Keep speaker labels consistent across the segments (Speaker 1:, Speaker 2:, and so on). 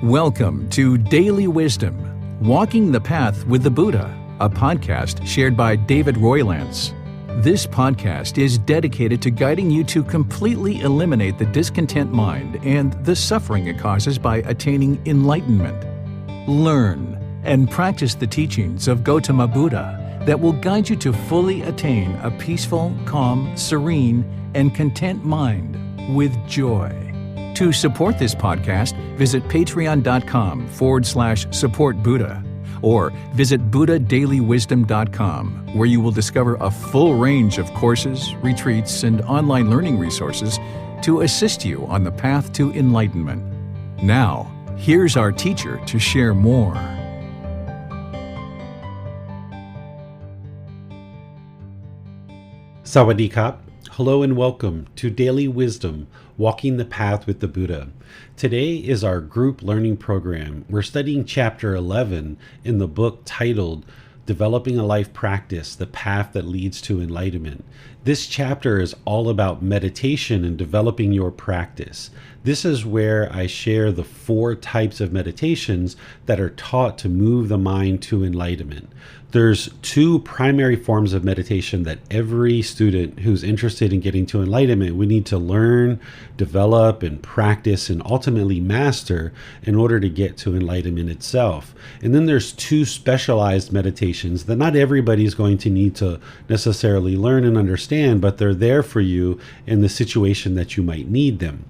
Speaker 1: Welcome to Daily Wisdom, Walking the Path with the Buddha, a podcast shared by David Roylance. This podcast is dedicated to guiding you to completely eliminate the discontent mind and the suffering it causes by attaining enlightenment. Learn and practice the teachings of Gotama Buddha that will guide you to fully attain a peaceful, calm, serene, and content mind with joy. To support this podcast, visit patreon.com/support Buddha or visit buddhadailywisdom.com, where you will discover a full range of courses, retreats, and online learning resources to assist you on the path to enlightenment. Now, here's our teacher to share more.
Speaker 2: Sawadee Kap. Hello and welcome to Daily Wisdom, Walking the Path with the Buddha. Today is our group learning program. We're studying Chapter 11 in the book titled Developing a Life Practice, The Path That Leads to Enlightenment. This chapter is all about meditation and developing your practice. This is where I share the 4 types of meditations that are taught to move the mind to enlightenment. There's 2 primary forms of meditation that every student who's interested in getting to enlightenment, we need to learn, develop, and practice and ultimately master in order to get to enlightenment itself. And then there's 2 specialized meditations that not everybody is going to need to necessarily learn and understand, but they're there for you in the situation that you might need them.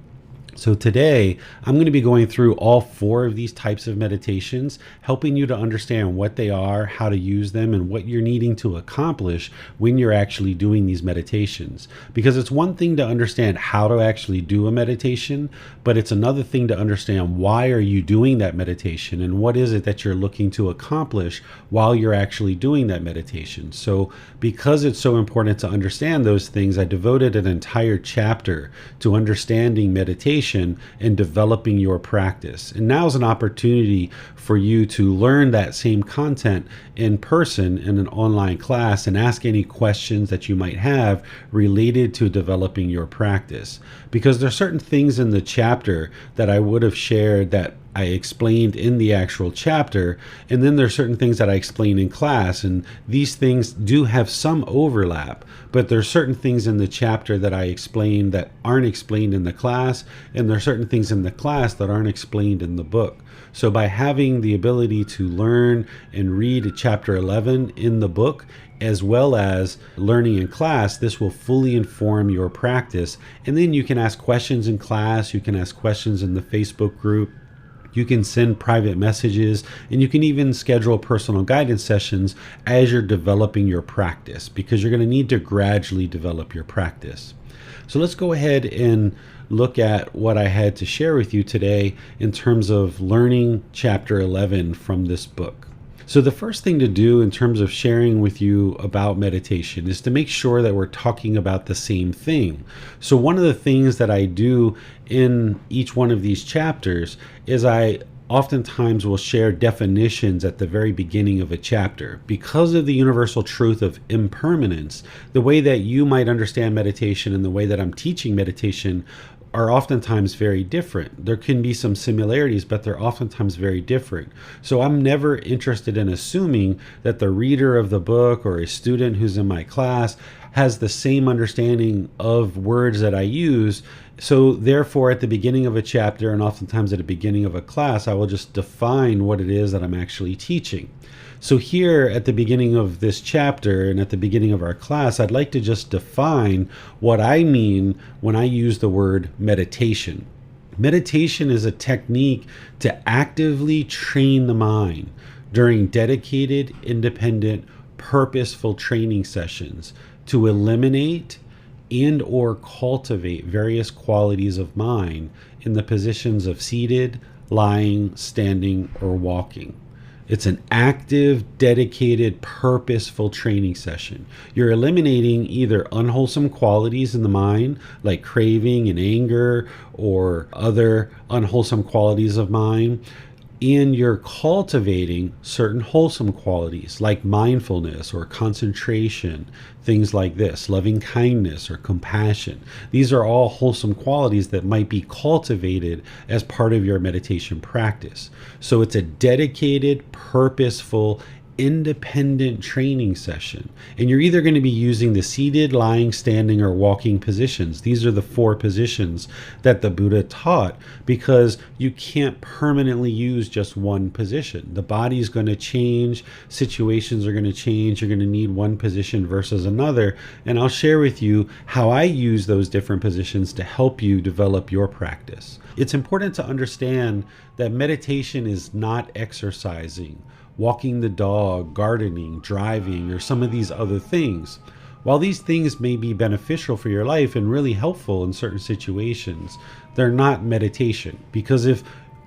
Speaker 2: So today, I'm going to be going through all 4 of these types of meditations, helping you to understand what they are, how to use them, and what you're needing to accomplish when you're actually doing these meditations. Because it's one thing to understand how to actually do a meditation, but it's another thing to understand why are you doing that meditation and what is it that you're looking to accomplish while you're actually doing that meditation. So because it's so important to understand those things, I devoted an entire chapter to understanding meditation and developing your practice. And now is an opportunity for you to learn that same content in person in an online class and ask any questions that you might have related to developing your practice. Because there are certain things in the chapter that I would have shared that I explained in the actual chapter, and then there are certain things that I explained in class, and these things do have some overlap, but there are certain things in the chapter that I explained that aren't explained in the class, and there are certain things in the class that aren't explained in the book. So by having the ability to learn and read chapter 11 in the book, as well as learning in class, this will fully inform your practice. And then you can ask questions in class, you can ask questions in the Facebook group, you can send private messages, and you can even schedule personal guidance sessions as you're developing your practice, because you're going to need to gradually develop your practice. So let's go ahead and look at what I had to share with you today in terms of learning Chapter 11 from this book. So the first thing to do in terms of sharing with you about meditation is to make sure that we're talking about the same thing. So one of the things that I do in each one of these chapters is I oftentimes will share definitions at the very beginning of a chapter. Because of the universal truth of impermanence, the way that you might understand meditation and the way that I'm teaching meditation are oftentimes very different. There can be some similarities, but they're oftentimes very different. So I'm never interested in assuming that the reader of the book or a student who's in my class has the same understanding of words that I use. So therefore, at the beginning of a chapter and oftentimes at the beginning of a class, I will just define what it is that I'm actually teaching. So here at the beginning of this chapter and at the beginning of our class, I'd like to just define what I mean when I use the word meditation. Meditation is a technique to actively train the mind during dedicated, independent, purposeful training sessions to eliminate and or cultivate various qualities of mind in the positions of seated, lying, standing, or walking. It's an active, dedicated, purposeful training session. You're eliminating either unwholesome qualities in the mind, like craving and anger, or other unwholesome qualities of mind, and you're cultivating certain wholesome qualities like mindfulness or concentration, things like this, loving kindness or compassion. These are all wholesome qualities that might be cultivated as part of your meditation practice. So it's a dedicated, purposeful, independent training session. And you're either going to be using the seated, lying, standing, or walking positions. These are the 4 positions that the Buddha taught, because you can't permanently use just one position. The body's going to change, situations are going to change, you're going to need one position versus another. And I'll share with you how I use those different positions to help you develop your practice. It's important to understand that meditation is not exercising, walking the dog, gardening, driving, or some of these other things. While these things may be beneficial for your life and really helpful in certain situations, they're not meditation. Because if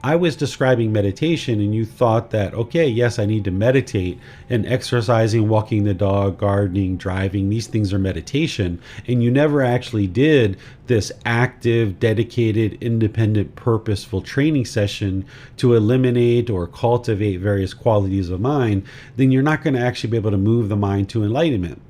Speaker 2: I was describing meditation and you thought that, okay, yes, I need to meditate, and exercising, walking the dog, gardening, driving, these things are meditation, and you never actually did this active, dedicated, independent, purposeful training session to eliminate or cultivate various qualities of mind, then you're not going to actually be able to move the mind to enlightenment.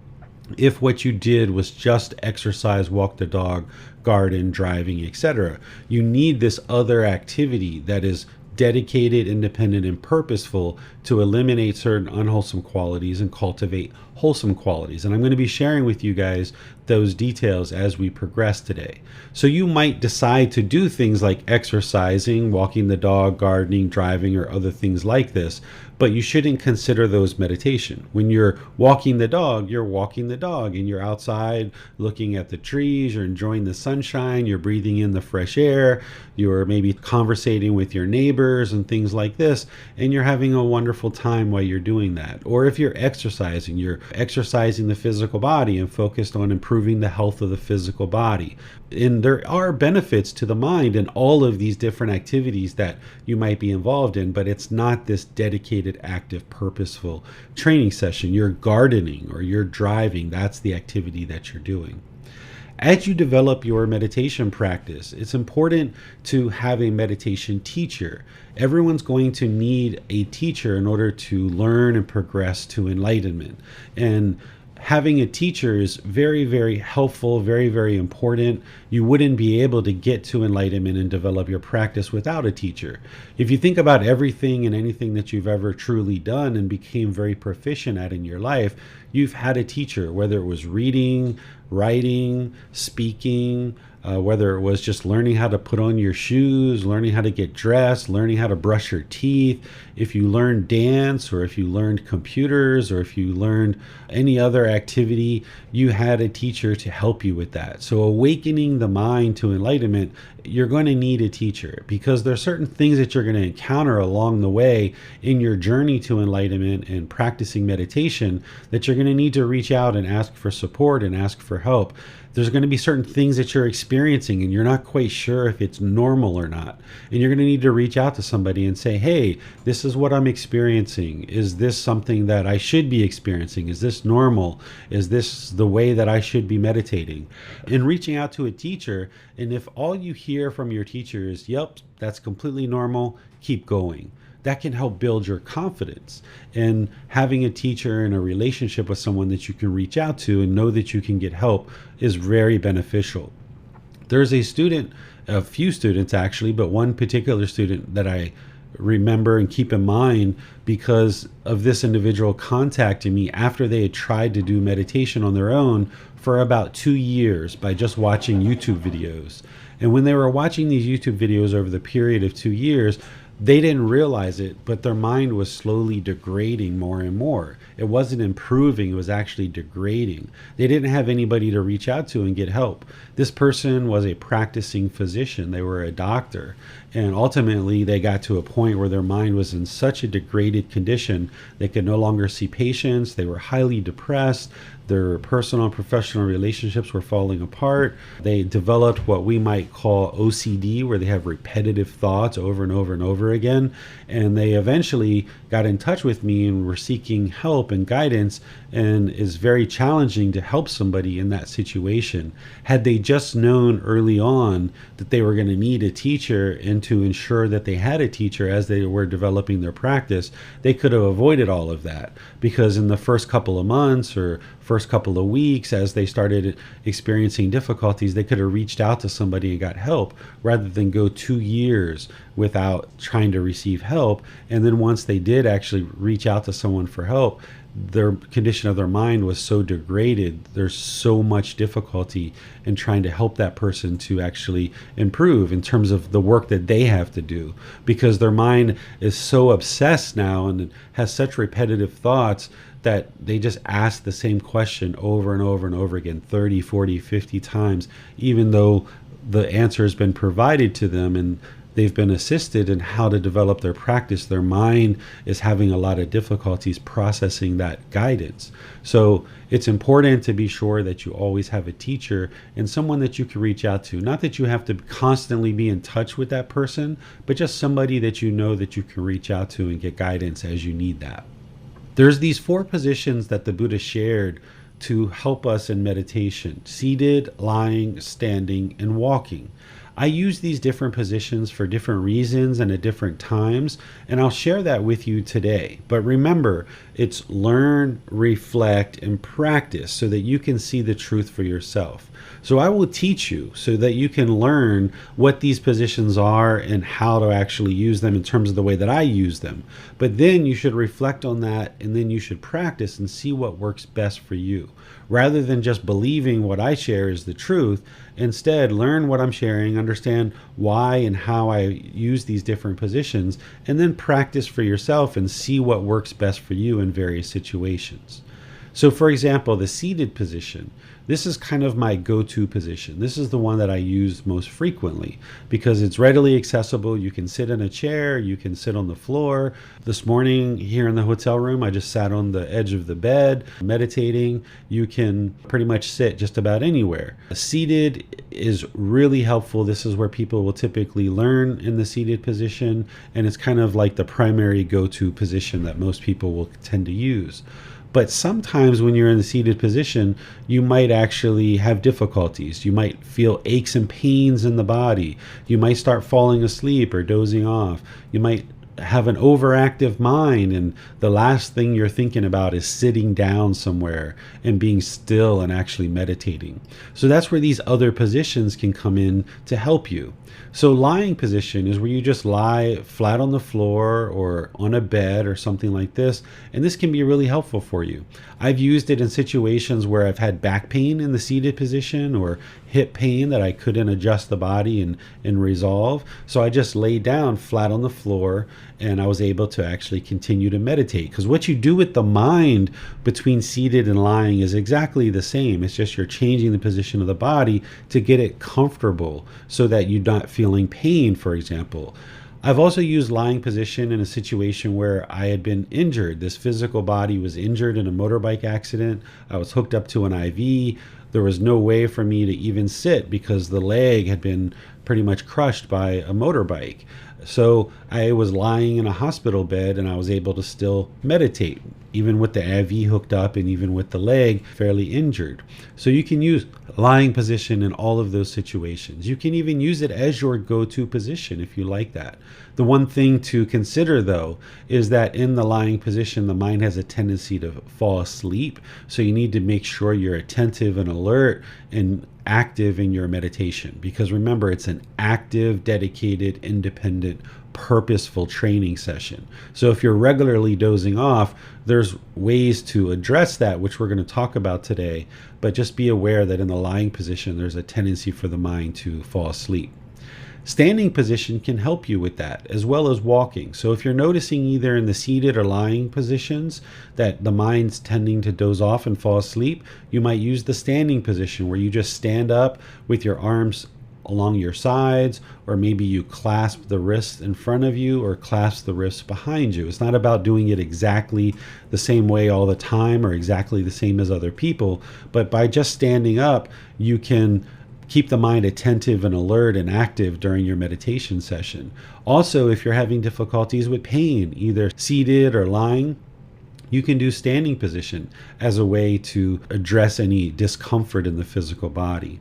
Speaker 2: If what you did was just exercise, walk the dog, garden, driving, etc. You need this other activity that is dedicated, independent, and purposeful to eliminate certain unwholesome qualities and cultivate wholesome qualities. And I'm going to be sharing with you guys those details as we progress today. So you might decide to do things like exercising, walking the dog, gardening, driving, or other things like this, but you shouldn't consider those meditation. When you're walking the dog and you're outside looking at the trees, you're enjoying the sunshine, you're breathing in the fresh air, you're maybe conversating with your neighbors and things like this, and you're having a wonderful time while you're doing that. Or if you're exercising the physical body and focused on improving the health of the physical body. And there are benefits to the mind in all of these different activities that you might be involved in, but it's not this dedicated, active, purposeful training session. You're gardening or you're driving. That's the activity that you're doing. As you develop your meditation practice, it's important to have a meditation teacher. Everyone's going to need a teacher in order to learn and progress to enlightenment. And having a teacher is very, very helpful, very, very important. You wouldn't be able to get to enlightenment and develop your practice without a teacher. If you think about everything and anything that you've ever truly done and became very proficient at in your life, you've had a teacher, whether it was reading, writing, speaking, whether it was just learning how to put on your shoes, learning how to get dressed, learning how to brush your teeth. If you learned dance, or if you learned computers, or if you learned any other activity, you had a teacher to help you with that. So awakening the mind to enlightenment, you're going to need a teacher, because there are certain things that you're going to encounter along the way in your journey to enlightenment and practicing meditation that you're going to need to reach out and ask for support and ask for help. There's going to be certain things that you're experiencing and you're not quite sure if it's normal or not. And you're going to need to reach out to somebody and say, hey, this is what I'm experiencing. Is this something that I should be experiencing? Is this normal? Is this the way that I should be meditating? And reaching out to a teacher, and if all you hear from your teacher is, yep, that's completely normal, keep going. That can help build your confidence. And having a teacher and a relationship with someone that you can reach out to and know that you can get help is very beneficial. There's a few students actually, but one particular student that I remember and keep in mind because of this individual contacting me after they had tried to do meditation on their own for about 2 years by just watching YouTube videos. And when they were watching these YouTube videos over the period of 2 years, they didn't realize it, but their mind was slowly degrading more and more. It wasn't improving, it was actually degrading. They didn't have anybody to reach out to and get help. This person was a practicing physician, they were a doctor, and ultimately they got to a point where their mind was in such a degraded condition, they could no longer see patients, they were highly depressed, their personal and professional relationships were falling apart. They developed what we might call OCD, where they have repetitive thoughts over and over and over again. And they eventually got in touch with me and were seeking help and guidance, and it's very challenging to help somebody in that situation. Had they just known early on that they were going to need a teacher and to ensure that they had a teacher as they were developing their practice, they could have avoided all of that. Because in the first couple of months or first couple of weeks, as they started experiencing difficulties, they could have reached out to somebody and got help rather than go 2 years without trying to receive help. And then once they did actually reach out to someone for help, their condition of their mind was so degraded. There's so much difficulty in trying to help that person to actually improve in terms of the work that they have to do, because their mind is so obsessed now and has such repetitive thoughts that they just ask the same question over and over and over again 30, 40, 50 times, even though the answer has been provided to them and they've been assisted in how to develop their practice. Their mind is having a lot of difficulties processing that guidance. So it's important to be sure that you always have a teacher and someone that you can reach out to. Not that you have to constantly be in touch with that person, but just somebody that you know that you can reach out to and get guidance as you need that. There's these 4 positions that the Buddha shared to help us in meditation: seated, lying, standing, and walking. I use these different positions for different reasons and at different times, and I'll share that with you today. But remember, it's learn, reflect, and practice so that you can see the truth for yourself. So I will teach you so that you can learn what these positions are and how to actually use them in terms of the way that I use them. But then you should reflect on that, and then you should practice and see what works best for you. Rather than just believing what I share is the truth, instead learn what I'm sharing, understand why and how I use these different positions, and then practice for yourself and see what works best for you in various situations. So for example, the seated position. This is kind of my go-to position. This is the one that I use most frequently because it's readily accessible. You can sit in a chair, you can sit on the floor. This morning here in the hotel room, I just sat on the edge of the bed meditating. You can pretty much sit just about anywhere. Seated is really helpful. This is where people will typically learn in the seated position, and it's kind of like the primary go-to position that most people will tend to use. But sometimes when you're in the seated position, you might actually have difficulties. You might feel aches and pains in the body. You might start falling asleep or dozing off. You might have an overactive mind, and the last thing you're thinking about is sitting down somewhere and being still and actually meditating. So that's where these other positions can come in to help you. So lying position is where you just lie flat on the floor or on a bed or something like this, and this can be really helpful for you. I've used it in situations where I've had back pain in the seated position or hip pain that I couldn't adjust the body and resolve. So I just laid down flat on the floor and I was able to actually continue to meditate. Because what you do with the mind between seated and lying is exactly the same. It's just you're changing the position of the body to get it comfortable so that you're not feeling pain, for example. I've also used lying position in a situation where I had been injured. This physical body was injured in a motorbike accident. I was hooked up to an IV. There was no way for me to even sit because the leg had been pretty much crushed by a motorbike. So I was lying in a hospital bed and I was able to still meditate, even with the IV hooked up and even with the leg fairly injured. So you can use lying position in all of those situations. You can even use it as your go-to position if you like that. The one thing to consider, though, is that in the lying position, the mind has a tendency to fall asleep. So you need to make sure you're attentive and alert and active in your meditation. Because remember, it's an active, dedicated, independent, purposeful training session. So if you're regularly dozing off, there's ways to address that, which we're going to talk about today. But just be aware that in the lying position, there's a tendency for the mind to fall asleep. Standing position can help you with that, as well as walking. So if you're noticing either in the seated or lying positions that the mind's tending to doze off and fall asleep, you might use the standing position where you just stand up with your arms along your sides, or maybe you clasp the wrists in front of you or clasp the wrists behind you. It's not about doing it exactly the same way all the time or exactly the same as other people, but by just standing up, you can keep the mind attentive and alert and active during your meditation session. Also, if you're having difficulties with pain, either seated or lying, you can do standing position as a way to address any discomfort in the physical body.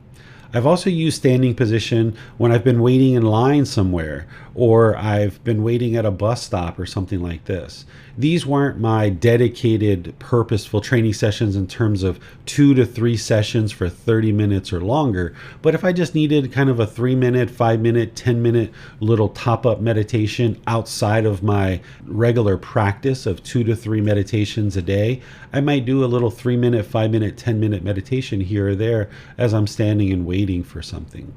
Speaker 2: I've also used standing position when I've been waiting in line somewhere, or I've been waiting at a bus stop or something like this. These weren't my dedicated, purposeful training sessions in terms of 2 to 3 sessions for 30 minutes or longer. But if I just needed kind of a 3 minute, 5 minute, 10 minute little top up meditation outside of my regular practice of 2 to 3 meditations a day, I might do a little 3 minute, 5 minute, 10 minute meditation here or there as I'm standing and waiting for something.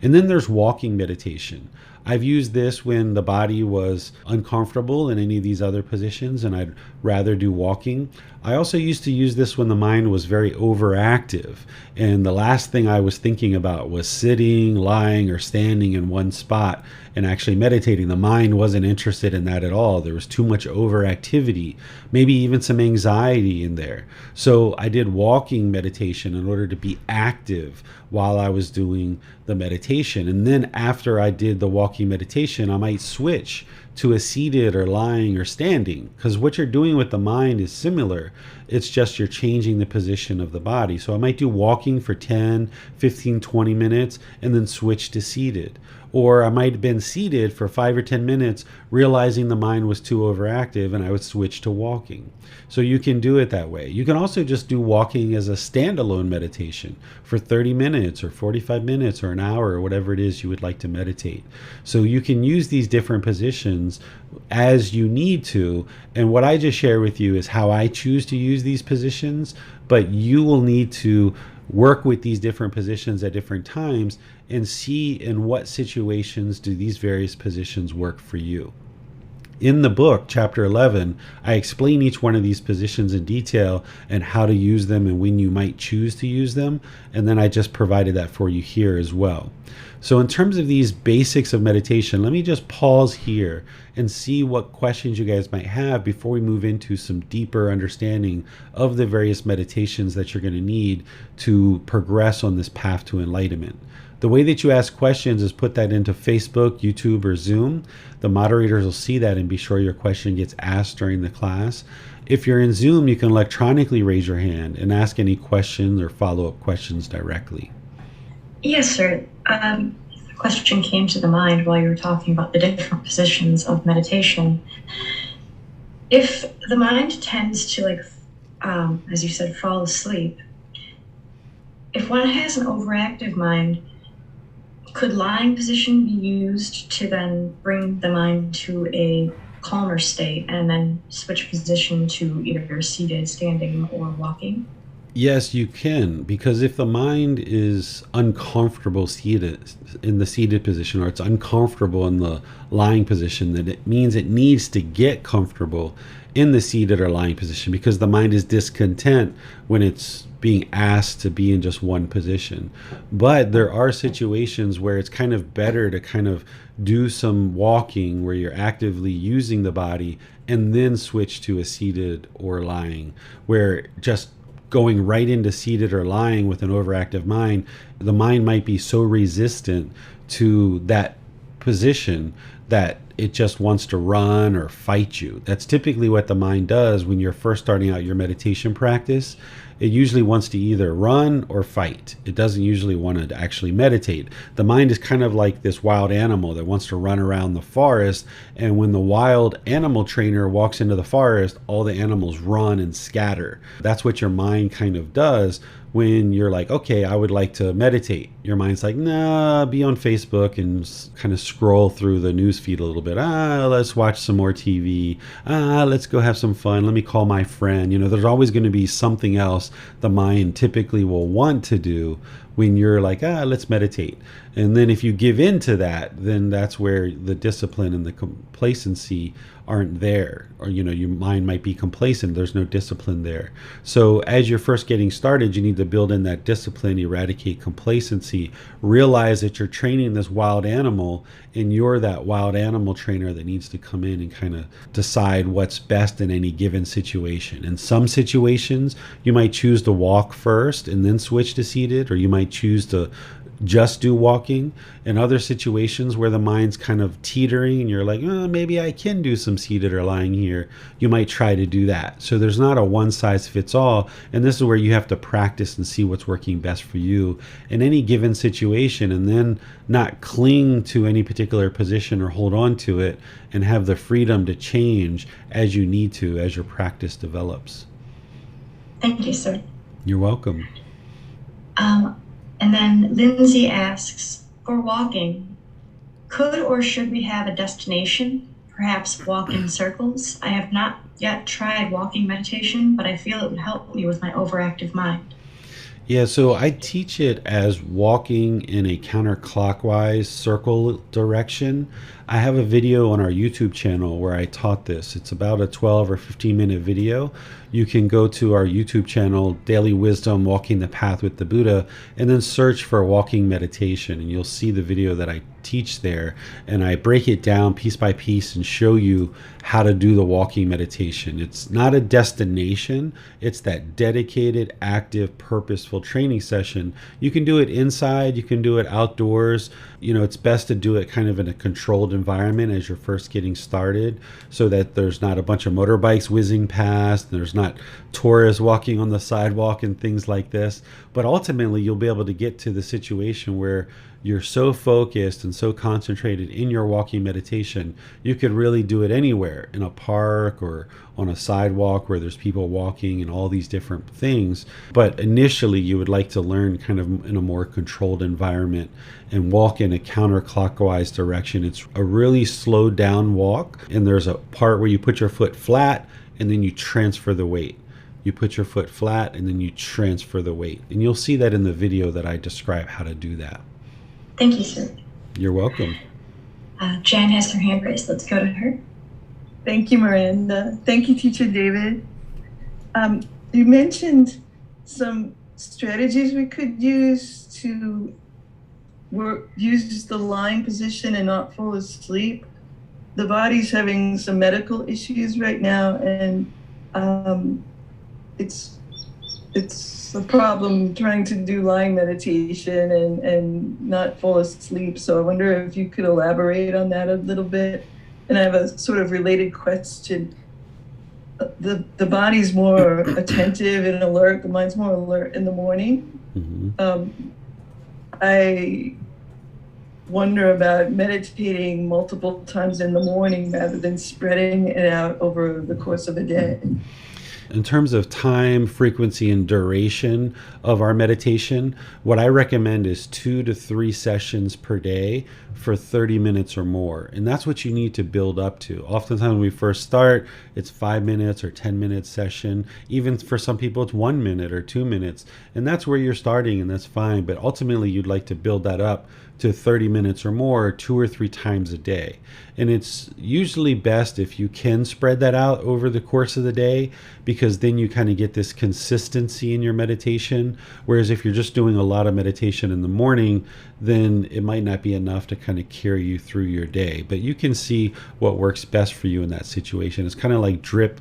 Speaker 2: And then there's walking meditation. I've used this when the body was uncomfortable in any of these other positions and I'd rather do walking. I also used to use this when the mind was very overactive and the last thing I was thinking about was sitting, lying, or standing in one spot and actually meditating. The mind wasn't interested in that at all. There was too much overactivity, maybe even some anxiety in there. So I did walking meditation in order to be active while I was doing the meditation. And then after I did the walking meditation, I might switch to a seated or lying or standing, because what you're doing with the mind is similar. It's just you're changing the position of the body. So I might do walking for 10, 15, 20 minutes and then switch to seated. Or I might have been seated for 5 or 10 minutes, realizing the mind was too overactive, and I would switch to walking. So you can do it that way. You can also just do walking as a standalone meditation for 30 minutes or 45 minutes or an hour or whatever it is you would like to meditate. So you can use these different positions as you need to. And what I just shared with you is how I choose to use these positions, but you will need to work with these different positions at different times and see in what situations do these various positions work for you. In the book, chapter 11, I explain each one of these positions in detail and how to use them and when you might choose to use them. And then I just provided that for you here as well. So in terms of these basics of meditation, let me just pause here and see what questions you guys might have before we move into some deeper understanding of the various meditations that you're going to need to progress on this path to enlightenment. The way that you ask questions is put that into Facebook, YouTube, or Zoom. The moderators will see that and be sure your question gets asked during the class. If you're in Zoom, you can electronically raise your hand and ask any questions or follow-up questions directly.
Speaker 3: Yes, sir. A question came to the mind while you were talking about the different positions of meditation. If the mind tends to, as you said, fall asleep, if one has an overactive mind, could lying position be used to then bring the mind to a calmer state and then switch position to either seated, standing, or walking?
Speaker 2: Yes, you can, because if the mind is uncomfortable seated in the seated position, or it's uncomfortable in the lying position, then it means it needs to get comfortable in the seated or lying position, because the mind is discontent when it's being asked to be in just one position. But there are situations where it's kind of better to kind of do some walking where you're actively using the body and then switch to a seated or lying, where just going right into seated or lying with an overactive mind, the mind might be so resistant to that position that it just wants to run or fight you. That's typically what the mind does when you're first starting out your meditation practice. It usually wants to either run or fight. It doesn't usually want to actually meditate. The mind is kind of like this wild animal that wants to run around the forest, and when the wild animal trainer walks into the forest, all the animals run and scatter. That's what your mind kind of does when you're like, okay, I would like to meditate. Your mind's like, nah, be on Facebook and kind of scroll through the news feed a little bit. Let's watch some more TV. Let's go have some fun. Let me call my friend. There's always going to be something else the mind typically will want to do when you're like, let's meditate. And then if you give in to that, then that's where the discipline and the complacency aren't there. Or, your mind might be complacent. There's no discipline there. So as you're first getting started, you need to build in that discipline, eradicate complacency, realize that you're training this wild animal, and you're that wild animal trainer that needs to come in and kind of decide what's best in any given situation. In some situations, you might choose to walk first and then switch to seated, or you might choose to just do walking. In other situations where the mind's kind of teetering and you're like, oh, maybe I can do some seated or lying here, you might try to do that. So there's not a one size fits all. And this is where you have to practice and see what's working best for you in any given situation, and then not cling to any particular position or hold on to it, and have the freedom to change as you need to as your practice develops.
Speaker 3: Thank you, sir.
Speaker 2: You're welcome.
Speaker 3: And then Lindsay asks, for walking, could or should we have a destination? Perhaps walk in circles? I have not yet tried walking meditation, but I feel it would help me with my overactive mind.
Speaker 2: Yeah, so I teach it as walking in a counterclockwise circle direction. I have a video on our YouTube channel where I taught this. It's about a 12 or 15-minute video. You can go to our YouTube channel, Daily Wisdom, Walking the Path with the Buddha, and then search for walking meditation, and you'll see the video that I teach there. And I break it down piece by piece and show you how to do the walking meditation. It's not a destination. It's that dedicated, active, purposeful training session. You can do it inside. You can do it outdoors. You know, it's best to do it kind of in a controlled environment as you're first getting started, so that there's not a bunch of motorbikes whizzing past, there's not tourists walking on the sidewalk and things like this. But ultimately, you'll be able to get to the situation where you're so focused and so concentrated in your walking meditation, you could really do it anywhere, in a park or on a sidewalk where there's people walking and all these different things. But initially, you would like to learn kind of in a more controlled environment and walk in a counterclockwise direction. It's a really slowed down walk, and there's a part where you put your foot flat and then you transfer the weight. You put your foot flat and then you transfer the weight. And you'll see that in the video that I describe how to do that.
Speaker 3: Thank you, sir.
Speaker 2: You're welcome.
Speaker 3: Jan has her hand raised. Let's go to her.
Speaker 4: Thank you, Miranda. Thank you, Teacher David. You mentioned some strategies we could use to use the lying position and not fall asleep. The body's having some medical issues right now, and it's a problem trying to do lying meditation and not fall asleep. So I wonder if you could elaborate on that a little bit. And I have a sort of related question. The body's more attentive and alert. The mind's more alert in the morning. Mm-hmm. I wonder about meditating multiple times in the morning rather than spreading it out over the course of a day.
Speaker 2: In terms of time, frequency, and duration of our meditation, what I recommend is 2 to 3 sessions per day for 30 minutes or more. And that's what you need to build up to. Oftentimes when we first start, it's 5 minutes or 10 minute session. Even for some people, it's 1 minute or 2 minutes. And that's where you're starting, and that's fine. But ultimately, you'd like to build that up to 30 minutes or more, 2 or 3 times a day. And it's usually best if you can spread that out over the course of the day, because then you kind of get this consistency in your meditation. Whereas if you're just doing a lot of meditation in the morning, then it might not be enough to kind of carry you through your day. But you can see what works best for you in that situation. It's kind of like drip,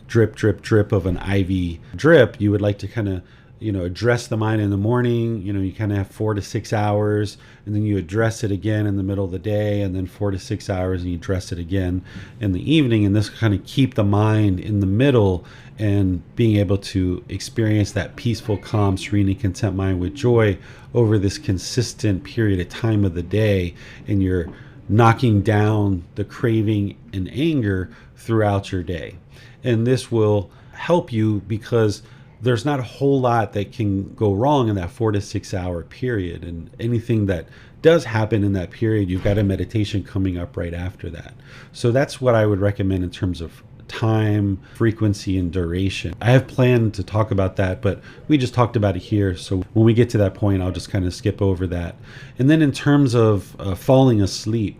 Speaker 2: drip, drip, drip of an IV drip. You would like to kind of address the mind in the morning. You kind of have 4 to 6 hours, and then you address it again in the middle of the day, and then 4 to 6 hours, and you address it again in the evening. And this kind of keep the mind in the middle and being able to experience that peaceful, calm, serene, and content mind with joy over this consistent period of time of the day. And you're knocking down the craving and anger throughout your day. And this will help you because there's not a whole lot that can go wrong in that 4 to 6 hour period. And anything that does happen in that period, you've got a meditation coming up right after that. So that's what I would recommend in terms of time, frequency, and duration. I have planned to talk about that, but we just talked about it here. So when we get to that point, I'll just kind of skip over that. And then in terms of falling asleep,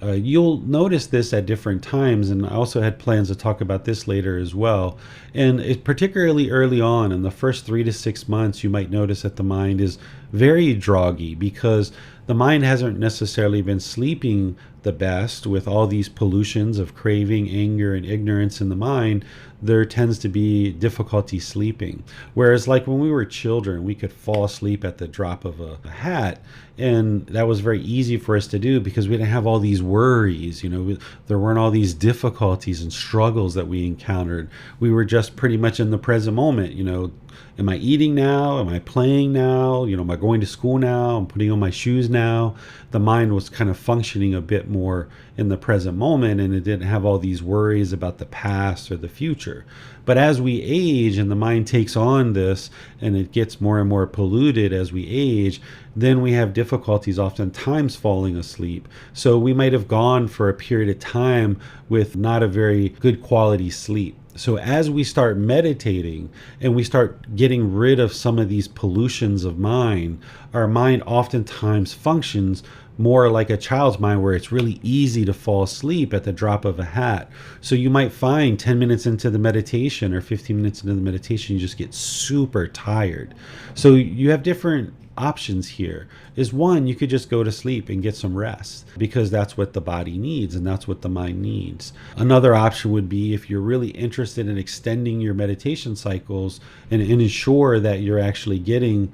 Speaker 2: you'll notice this at different times, and I also had plans to talk about this later as well. And particularly early on, in the first 3 to 6 months, you might notice that the mind is very droggy because the mind hasn't necessarily been sleeping the best with all these pollutions of craving, anger, and ignorance in the mind. There tends to be difficulty sleeping. Whereas like when we were children, we could fall asleep at the drop of a hat, and that was very easy for us to do because we didn't have all these worries. There weren't all these difficulties and struggles that we encountered. We were just pretty much in the present moment. Am I eating now? Am I playing now? Am I going to school now? I'm putting on my shoes now. The mind was kind of functioning a bit more in the present moment, and it didn't have all these worries about the past or the future. But as we age and the mind takes on this and it gets more and more polluted as we age, then we have difficulties oftentimes falling asleep. So we might have gone for a period of time with not a very good quality sleep. So as we start meditating and we start getting rid of some of these pollutions of mind, our mind oftentimes functions more like a child's mind, where it's really easy to fall asleep at the drop of a hat. So you might find 10 minutes into the meditation or 15 minutes into the meditation, you just get super tired. So you have different options here. Is one, you could just go to sleep and get some rest because that's what the body needs and that's what the mind needs. Another option would be, if you're really interested in extending your meditation cycles and ensure that you're actually getting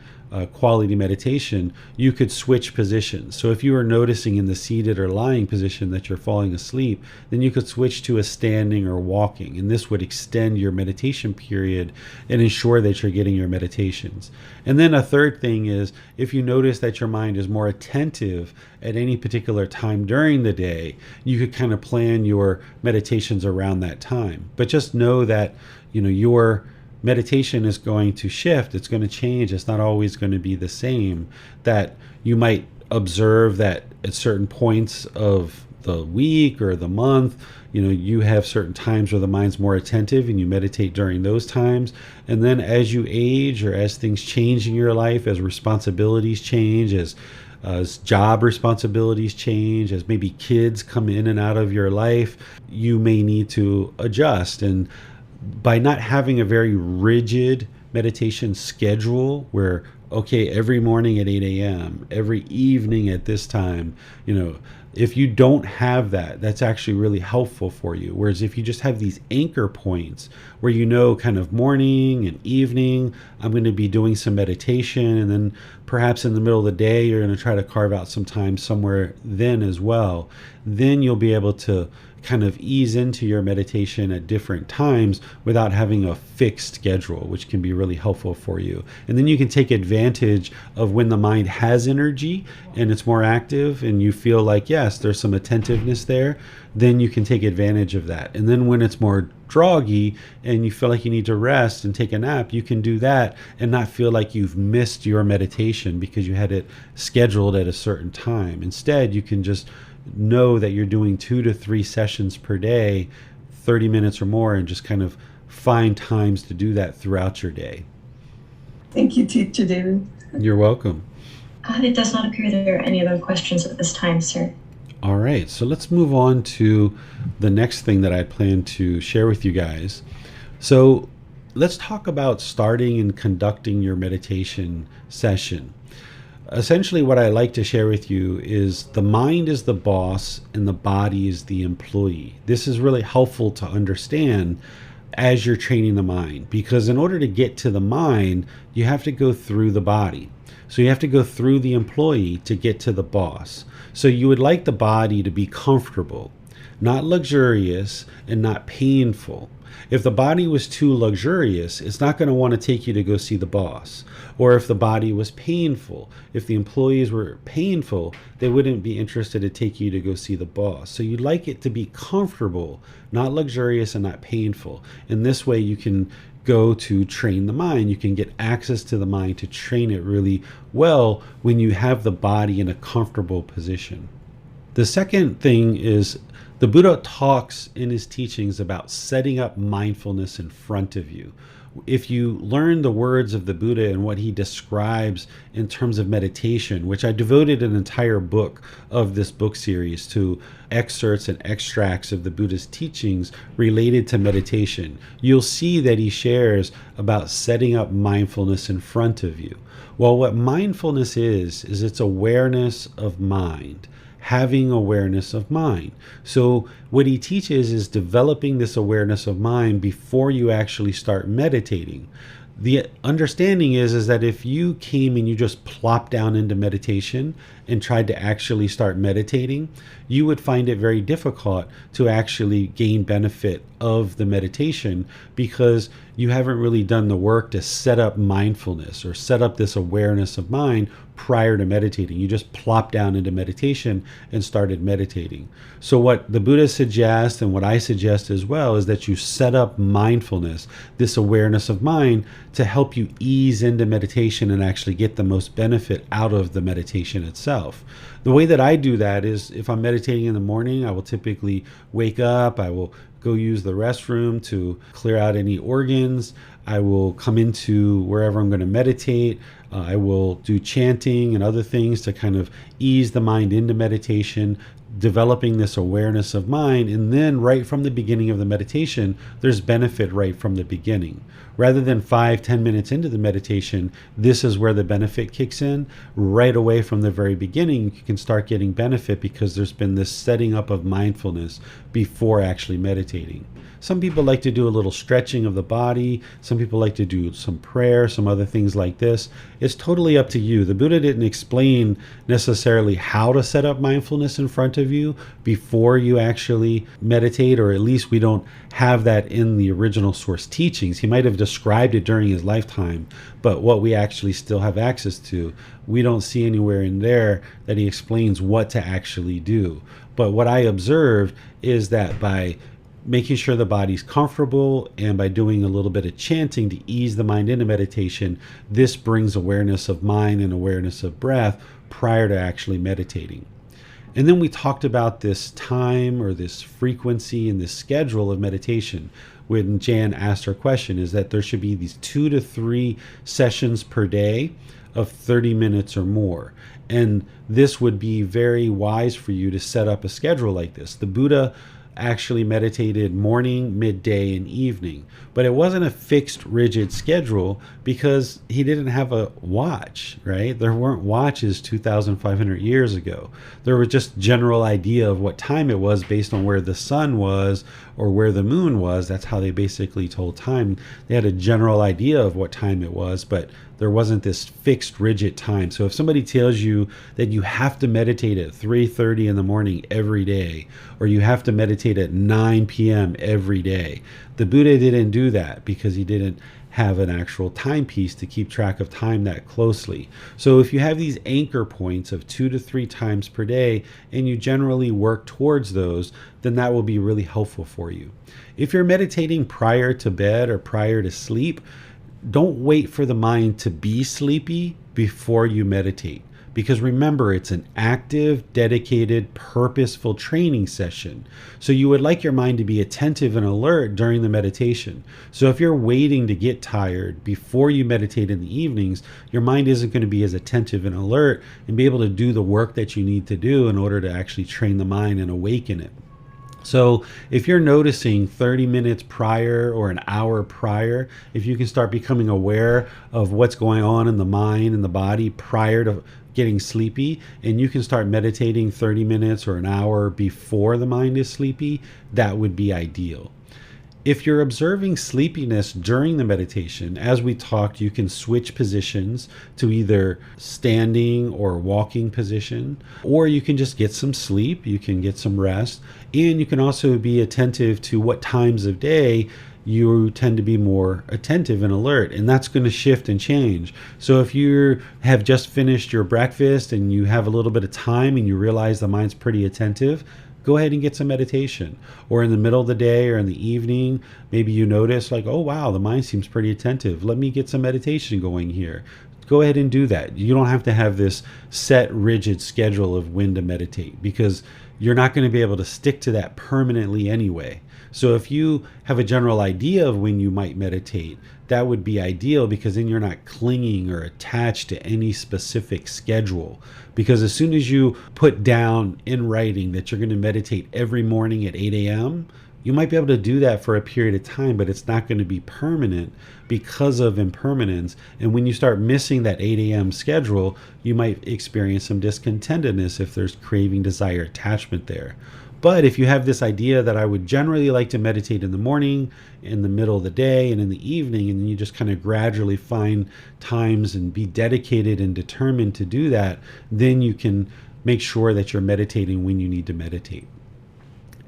Speaker 2: quality meditation, you could switch positions. So if you are noticing in the seated or lying position that you're falling asleep, then you could switch to a standing or walking, and this would extend your meditation period and ensure that you're getting your meditations. And then a third thing is, if you notice that your mind is more attentive at any particular time during the day, you could kind of plan your meditations around that time. But just know that your meditation is going to shift. It's going to change. It's not always going to be the same. That you might observe that at certain points of the week or the month, you have certain times where the mind's more attentive and you meditate during those times. And then as you age, or as things change in your life, as responsibilities change, as job responsibilities change, as maybe kids come in and out of your life, you may need to adjust. And by not having a very rigid meditation schedule where, okay, every morning at 8 a.m., every evening at this time, if you don't have that, that's actually really helpful for you. Whereas if you just have these anchor points where kind of morning and evening, I'm going to be doing some meditation, and then perhaps in the middle of the day, you're going to try to carve out some time somewhere then as well, then you'll be able to kind of ease into your meditation at different times without having a fixed schedule, which can be really helpful for you. And then you can take advantage of when the mind has energy and it's more active and you feel like, yes, there's some attentiveness there, then you can take advantage of that. And then when it's more droggy and you feel like you need to rest and take a nap, you can do that and not feel like you've missed your meditation because you had it scheduled at a certain time. Instead, you can just know that you're doing 2 to 3 sessions per day, 30 minutes or more, and just kind of find times to do that throughout your day.
Speaker 4: Thank you, Teacher David.
Speaker 2: You're welcome.
Speaker 3: It does not appear there are any other questions at this time, sir.
Speaker 2: All right, so let's move on to the next thing that I plan to share with you guys. So let's talk about starting and conducting your meditation session. Essentially, what I like to share with you is the mind is the boss and the body is the employee. This is really helpful to understand as you're training the mind, because in order to get to the mind, you have to go through the body. So you have to go through the employee to get to the boss. So you would like the body to be comfortable, not luxurious and not painful. If the body was too luxurious, it's not going to want to take you to go see the boss. Or if the body was painful, if the employees were painful, they wouldn't be interested to take you to go see the boss. So you'd like it to be comfortable, not luxurious and not painful. And this way you can go to train the mind. You can get access to the mind to train it really well when you have the body in a comfortable position. The second thing is, the Buddha talks in his teachings about setting up mindfulness in front of you. if you learn the words of the Buddha and what he describes in terms of meditation, which I devoted an entire book of this book series to excerpts and extracts of the Buddha's teachings related to meditation, you'll see that he shares about setting up mindfulness in front of you. Well, what mindfulness is it's awareness of mind. Having awareness of mind. So what he teaches is developing this awareness of mind before you actually start meditating. The understanding is that if you came and you just plopped down into meditation and tried to actually start meditating, you would find it very difficult to actually gain benefit of the meditation because you haven't really done the work to set up mindfulness or set up this awareness of mind prior to meditating. You just plopped down into meditation and started meditating. So what the Buddha suggests and what I suggest as well is that you set up mindfulness, this awareness of mind, to help you ease into meditation and actually get the most benefit out of the meditation itself. The way that I do that is if I'm meditating in the morning, I will typically wake up, I will go use the restroom to clear out any organs. I will come into wherever I'm going to meditate. I will do chanting and other things to kind of ease the mind into meditation, developing this awareness of mind. And then right from the beginning of the meditation, there's benefit right from the beginning. Rather than 5-10 minutes into the meditation, this is where the benefit kicks in. Right away from the very beginning, you can start getting benefit because there's been this setting up of mindfulness before actually meditating. Some people like to do a little stretching of the body. Some people like to do some prayer, some other things like this. It's totally up to you. The Buddha didn't explain necessarily how to set up mindfulness in front of you before you actually meditate, or at least we don't have that in the original source teachings. He might have described it during his lifetime, but what we actually still have access to, we don't see anywhere in there that he explains what to actually do. But what I observed is that by making sure the body's comfortable and by doing a little bit of chanting to ease the mind into meditation, this brings awareness of mind and awareness of breath prior to actually meditating. And then we talked about this time or this frequency and this schedule of meditation. When Jan asked her question, is that there should be these 2 to 3 sessions per day of 30 minutes or more. And this would be very wise for you to set up a schedule like this. The Buddha actually meditated morning, midday, and evening. But it wasn't a fixed, rigid schedule because he didn't have a watch, right? There weren't watches 2,500 years ago. There was just general idea of what time it was based on where the sun was or where the moon was. That's how they basically told time. They had a general idea of what time it was, but there wasn't this fixed, rigid time. So if somebody tells you that you have to meditate at 3:30 in the morning every day, or you have to meditate at 9 p.m. every day, the Buddha didn't do that because he didn't have an actual timepiece to keep track of time that closely. So if you have these anchor points of 2 to 3 times per day, and you generally work towards those, then that will be really helpful for you. If you're meditating prior to bed or prior to sleep, don't wait for the mind to be sleepy before you meditate. Because remember, it's an active, dedicated, purposeful training session. So you would like your mind to be attentive and alert during the meditation. So if you're waiting to get tired before you meditate in the evenings, your mind isn't going to be as attentive and alert and be able to do the work that you need to do in order to actually train the mind and awaken it. So if you're noticing 30 minutes prior or an hour prior, if you can start becoming aware of what's going on in the mind and the body prior to getting sleepy, and you can start meditating 30 minutes or an hour before the mind is sleepy, that would be ideal. If you're observing sleepiness during the meditation, as we talked, you can switch positions to either standing or walking position, or you can just get some sleep, you can get some rest, and you can also be attentive to what times of day you tend to be more attentive and alert, and that's going to shift and change. So if you have just finished your breakfast and you have a little bit of time and you realize the mind's pretty attentive, go ahead and get some meditation. Or in the middle of the day or in the evening, maybe you notice like, oh wow, the mind seems pretty attentive. Let me get some meditation going here. go ahead and do that. You don't have to have this set, rigid schedule of when to meditate, because you're not going to be able to stick to that permanently anyway. So if you have a general idea of when you might meditate, that would be ideal, because then you're not clinging or attached to any specific schedule. Because as soon as you put down in writing that you're going to meditate every morning at 8 a.m., you might be able to do that for a period of time, but it's not going to be permanent because of impermanence. And when you start missing that 8 a.m. schedule, you might experience some discontentedness if there's craving, desire, attachment there. But if you have this idea that I would generally like to meditate in the morning, in the middle of the day, and in the evening, and then you just kind of gradually find times and be dedicated and determined to do that, then you can make sure that you're meditating when you need to meditate.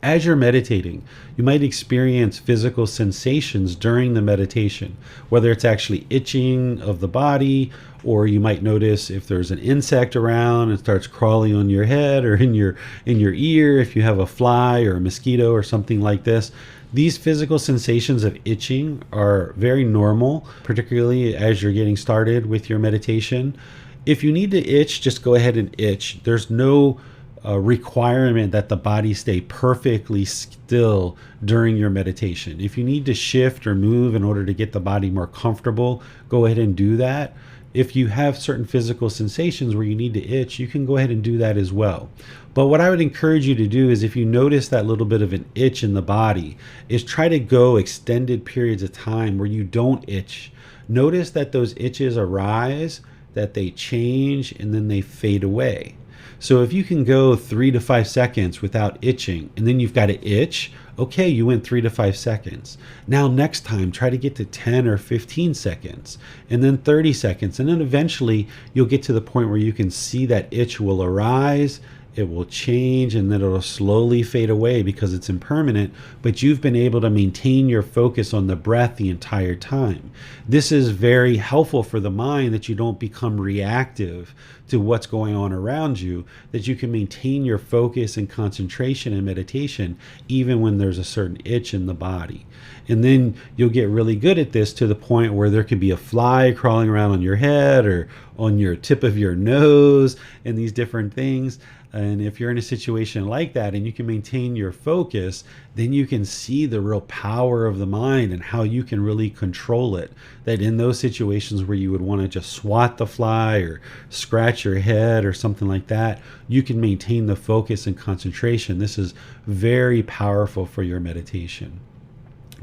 Speaker 2: As you're meditating, you might experience physical sensations during the meditation, whether it's actually itching of the body, or you might notice if there's an insect around and starts crawling on your head or in your ear, if you have a fly or a mosquito or something like this. These physical sensations of itching are very normal, particularly as you're getting started with your meditation. If you need to itch, just go ahead and itch. There's no requirement that the body stay perfectly still during your meditation. If you need to shift or move in order to get the body more comfortable, go ahead and do that. If you have certain physical sensations where you need to itch, you can go ahead and do that as well. But what I would encourage you to do is, if you notice that little bit of an itch in the body, is try to go extended periods of time where you don't itch. Notice that those itches arise, that they change, and then they fade away. So if you can go 3 to 5 seconds without itching, and then you've got to itch, okay, you went 3 to 5 seconds. Now next time, try to get to 10 or 15 seconds, and then 30 seconds. And then eventually you'll get to the point where you can see that itch will arise, it will change, and then it'll slowly fade away because it's impermanent, but you've been able to maintain your focus on the breath the entire time. This is very helpful for the mind, that you don't become reactive to what's going on around you, that you can maintain your focus and concentration and meditation even when there's a certain itch in the body. And then you'll get really good at this to the point where there could be a fly crawling around on your head or on your tip of your nose and these different things. And if you're in a situation like that and you can maintain your focus, then you can see the real power of the mind and how you can really control it. That in those situations where you would want to just swat the fly or scratch your head or something like that, you can maintain the focus and concentration. This is very powerful for your meditation.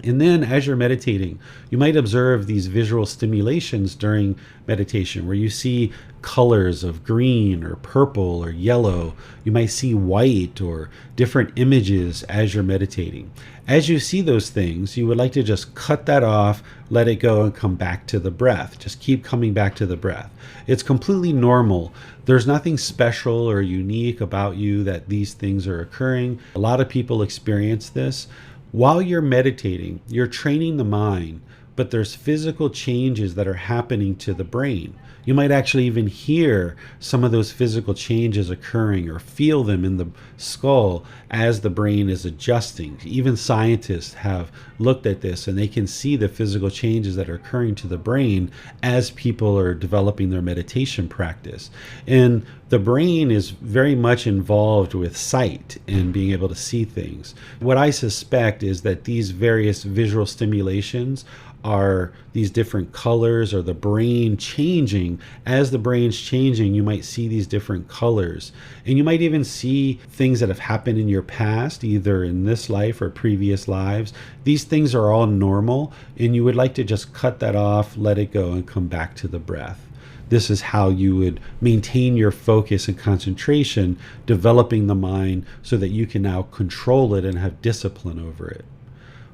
Speaker 2: And then as you're meditating, you might observe these visual stimulations during meditation where you see colors of green or purple or yellow. You might see white or different images as you're meditating. As you see those things, you would like to just cut that off, let it go, and come back to the breath. Just keep coming back to the breath. It's completely normal. There's nothing special or unique about you that these things are occurring. A lot of people experience this. While you're meditating, you're training the mind, but there's physical changes that are happening to the brain. You might actually even hear some of those physical changes occurring or feel them in the skull as the brain is adjusting. Even scientists have looked at this and they can see the physical changes that are occurring to the brain as people are developing their meditation practice. And the brain is very much involved with sight and being able to see things. What I suspect is that these various visual stimulations are these different colors or the brain changing. As the brain's changing, you might see these different colors. And you might even see things that have happened in your past, either in this life or previous lives. These things are all normal, and you would like to just cut that off, let it go, and come back to the breath. This is how you would maintain your focus and concentration, developing the mind so that you can now control it and have discipline over it.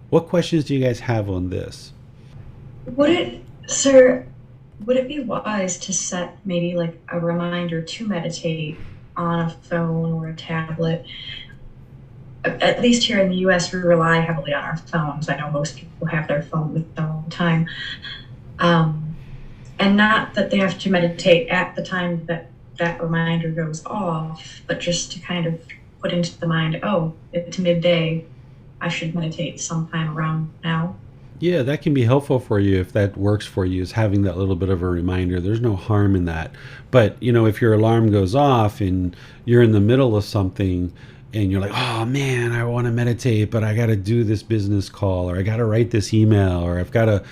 Speaker 2: What questions do you guys have on this?
Speaker 3: Would it be wise to set maybe like a reminder to meditate on a phone or a tablet? At least here in the US, we rely heavily on our phones. I know most people have their phone with them all the time. And not that they have to meditate at the time that that reminder goes off, but just to kind of put into the mind, oh, it's midday, I should meditate sometime around now.
Speaker 2: Yeah, that can be helpful for you if that works for you, is having that little bit of a reminder. There's no harm in that. But, if your alarm goes off and you're in the middle of something and you're like, oh man, I want to meditate, but I got to do this business call, or I got to write this email, or I've got to,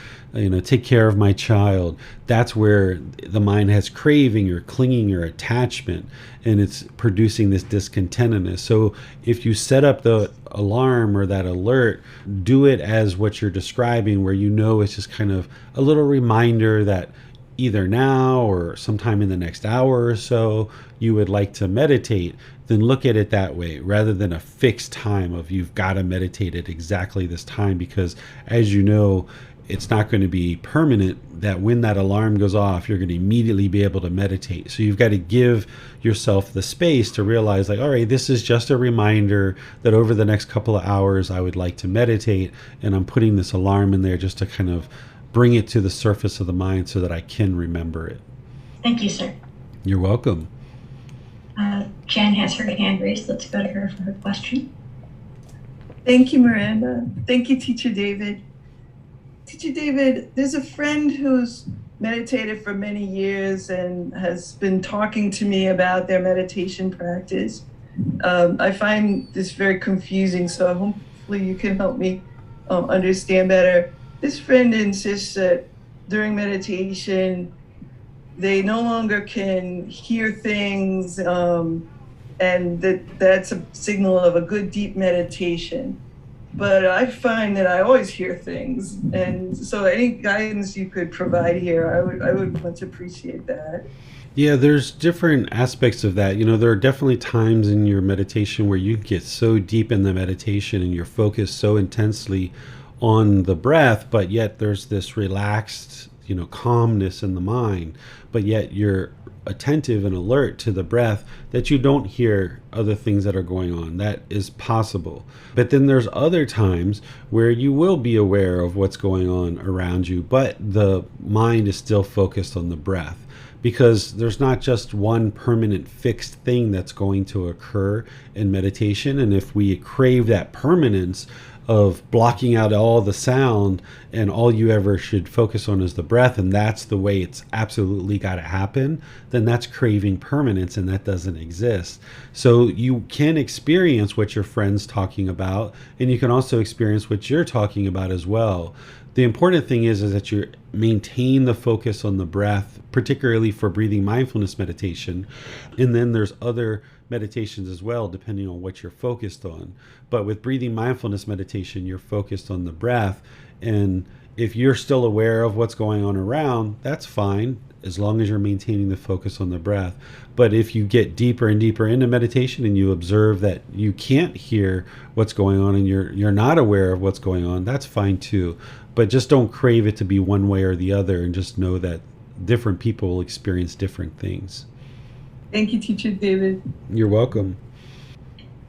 Speaker 2: take care of my child. That's where the mind has craving or clinging or attachment, and it's producing this discontentedness. So if you set up the alarm or that alert, do it as what you're describing, where it's just kind of a little reminder that either now or sometime in the next hour or so you would like to meditate. Then look at it that way, rather than a fixed time of you've got to meditate at exactly this time, because as you know, it's not going to be permanent that when that alarm goes off, you're going to immediately be able to meditate. So you've got to give yourself the space to realize, like, all right, this is just a reminder that over the next couple of hours, I would like to meditate. And I'm putting this alarm in there just to kind of bring it to the surface of the mind so that I can remember it.
Speaker 3: Thank you, sir.
Speaker 2: You're welcome.
Speaker 3: Jan has her hand raised. Let's go to her for her question.
Speaker 4: Thank you, Miranda. Thank you, Teacher David. Teacher David, there's a friend who's meditated for many years and has been talking to me about their meditation practice. I find this very confusing, so hopefully you can help me understand better. This friend insists that during meditation, they no longer can hear things, and that's a signal of a good deep meditation. But I find that I always hear things, and so any guidance you could provide here, I would much appreciate that.
Speaker 2: Yeah, there's different aspects of that. There are definitely times in your meditation where you get so deep in the meditation and you're focused so intensely on the breath, but yet there's this relaxed, calmness in the mind, but yet you're attentive and alert to the breath, that you don't hear other things that are going on. That is possible. But then there's other times where you will be aware of what's going on around you, but the mind is still focused on the breath. Because there's not just one permanent fixed thing that's going to occur in meditation. And if we crave that permanence of blocking out all the sound and all you ever should focus on is the breath, and that's the way it's absolutely got to happen, then that's craving permanence, and that doesn't exist. So you can experience what your friend's talking about, and you can also experience what you're talking about as well. The important thing is that you maintain the focus on the breath, particularly for breathing mindfulness meditation. And then there's other meditations as well, depending on what you're focused on. But with breathing mindfulness meditation, you're focused on the breath. And if you're still aware of what's going on around, that's fine, as long as you're maintaining the focus on the breath. But if you get deeper and deeper into meditation and you observe that you can't hear what's going on and you're not aware of what's going on, that's fine too. But just don't crave it to be one way or the other, and just know that different people will experience different things.
Speaker 4: Thank you, Teacher David.
Speaker 2: You're welcome.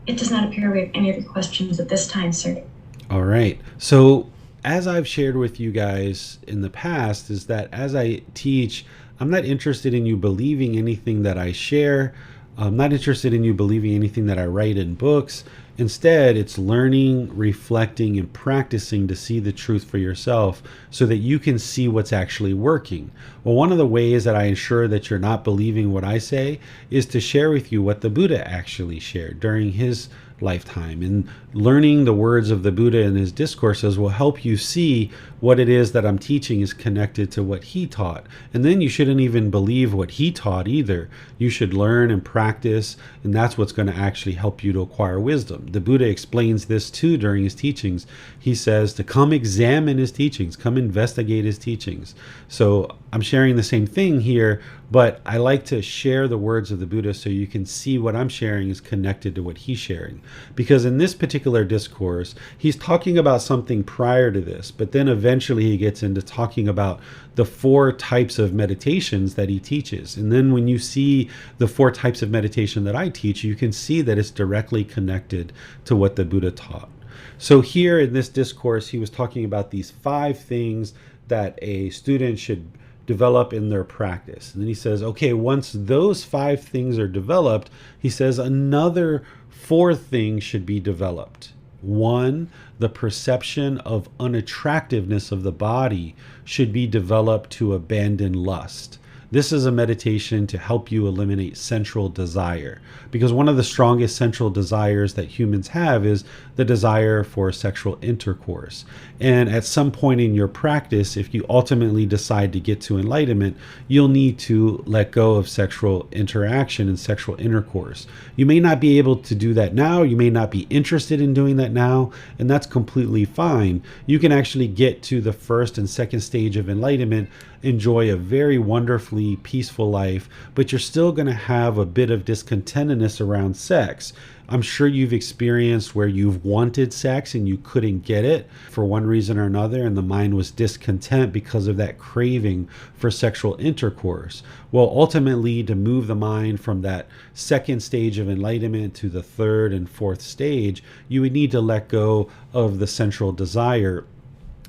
Speaker 3: It does not appear we have any other questions at this time, sir.
Speaker 2: All right. So as I've shared with you guys in the past, is that as I teach, I'm not interested in you believing anything that I share. I'm not interested in you believing anything that I write in books. Instead, it's learning, reflecting, and practicing to see the truth for yourself so that you can see what's actually working. Well, one of the ways that I ensure that you're not believing what I say is to share with you what the Buddha actually shared during his lifetime. And learning the words of the Buddha in his discourses will help you see what it is that I'm teaching is connected to what he taught. And then you shouldn't even believe what he taught either. You should learn and practice, and that's what's going to actually help you to acquire wisdom. The Buddha explains this too during his teachings. He says to come examine his teachings, come investigate his teachings. So I'm sharing the same thing here, but I like to share the words of the Buddha so you can see what I'm sharing is connected to what he's sharing. Because in this particular discourse, he's talking about something prior to this, but then eventually he gets into talking about the 4 types of meditations that he teaches. And then when you see the 4 types of meditation that I teach, you can see that it's directly connected to what the Buddha taught. So here in this discourse, he was talking about these 5 things that a student should develop in their practice. And then he says, okay, once those 5 things are developed, he says another 4 things should be developed. One, the perception of unattractiveness of the body should be developed to abandon lust. This is a meditation to help you eliminate sensual desire, because one of the strongest sensual desires that humans have is the desire for sexual intercourse. And at some point in your practice, if you ultimately decide to get to enlightenment, you'll need to let go of sexual interaction and sexual intercourse. You may not be able to do that now. You may not be interested in doing that now, and that's completely fine. You can actually get to the first and second stage of enlightenment, enjoy a very wonderfully peaceful life, but you're still going to have a bit of discontentedness around sex. I'm sure you've experienced where you've wanted sex and you couldn't get it for one reason or another, and the mind was discontent because of that craving for sexual intercourse. Well, ultimately, to move the mind from that second stage of enlightenment to the third and fourth stage, you would need to let go of the sensual desire.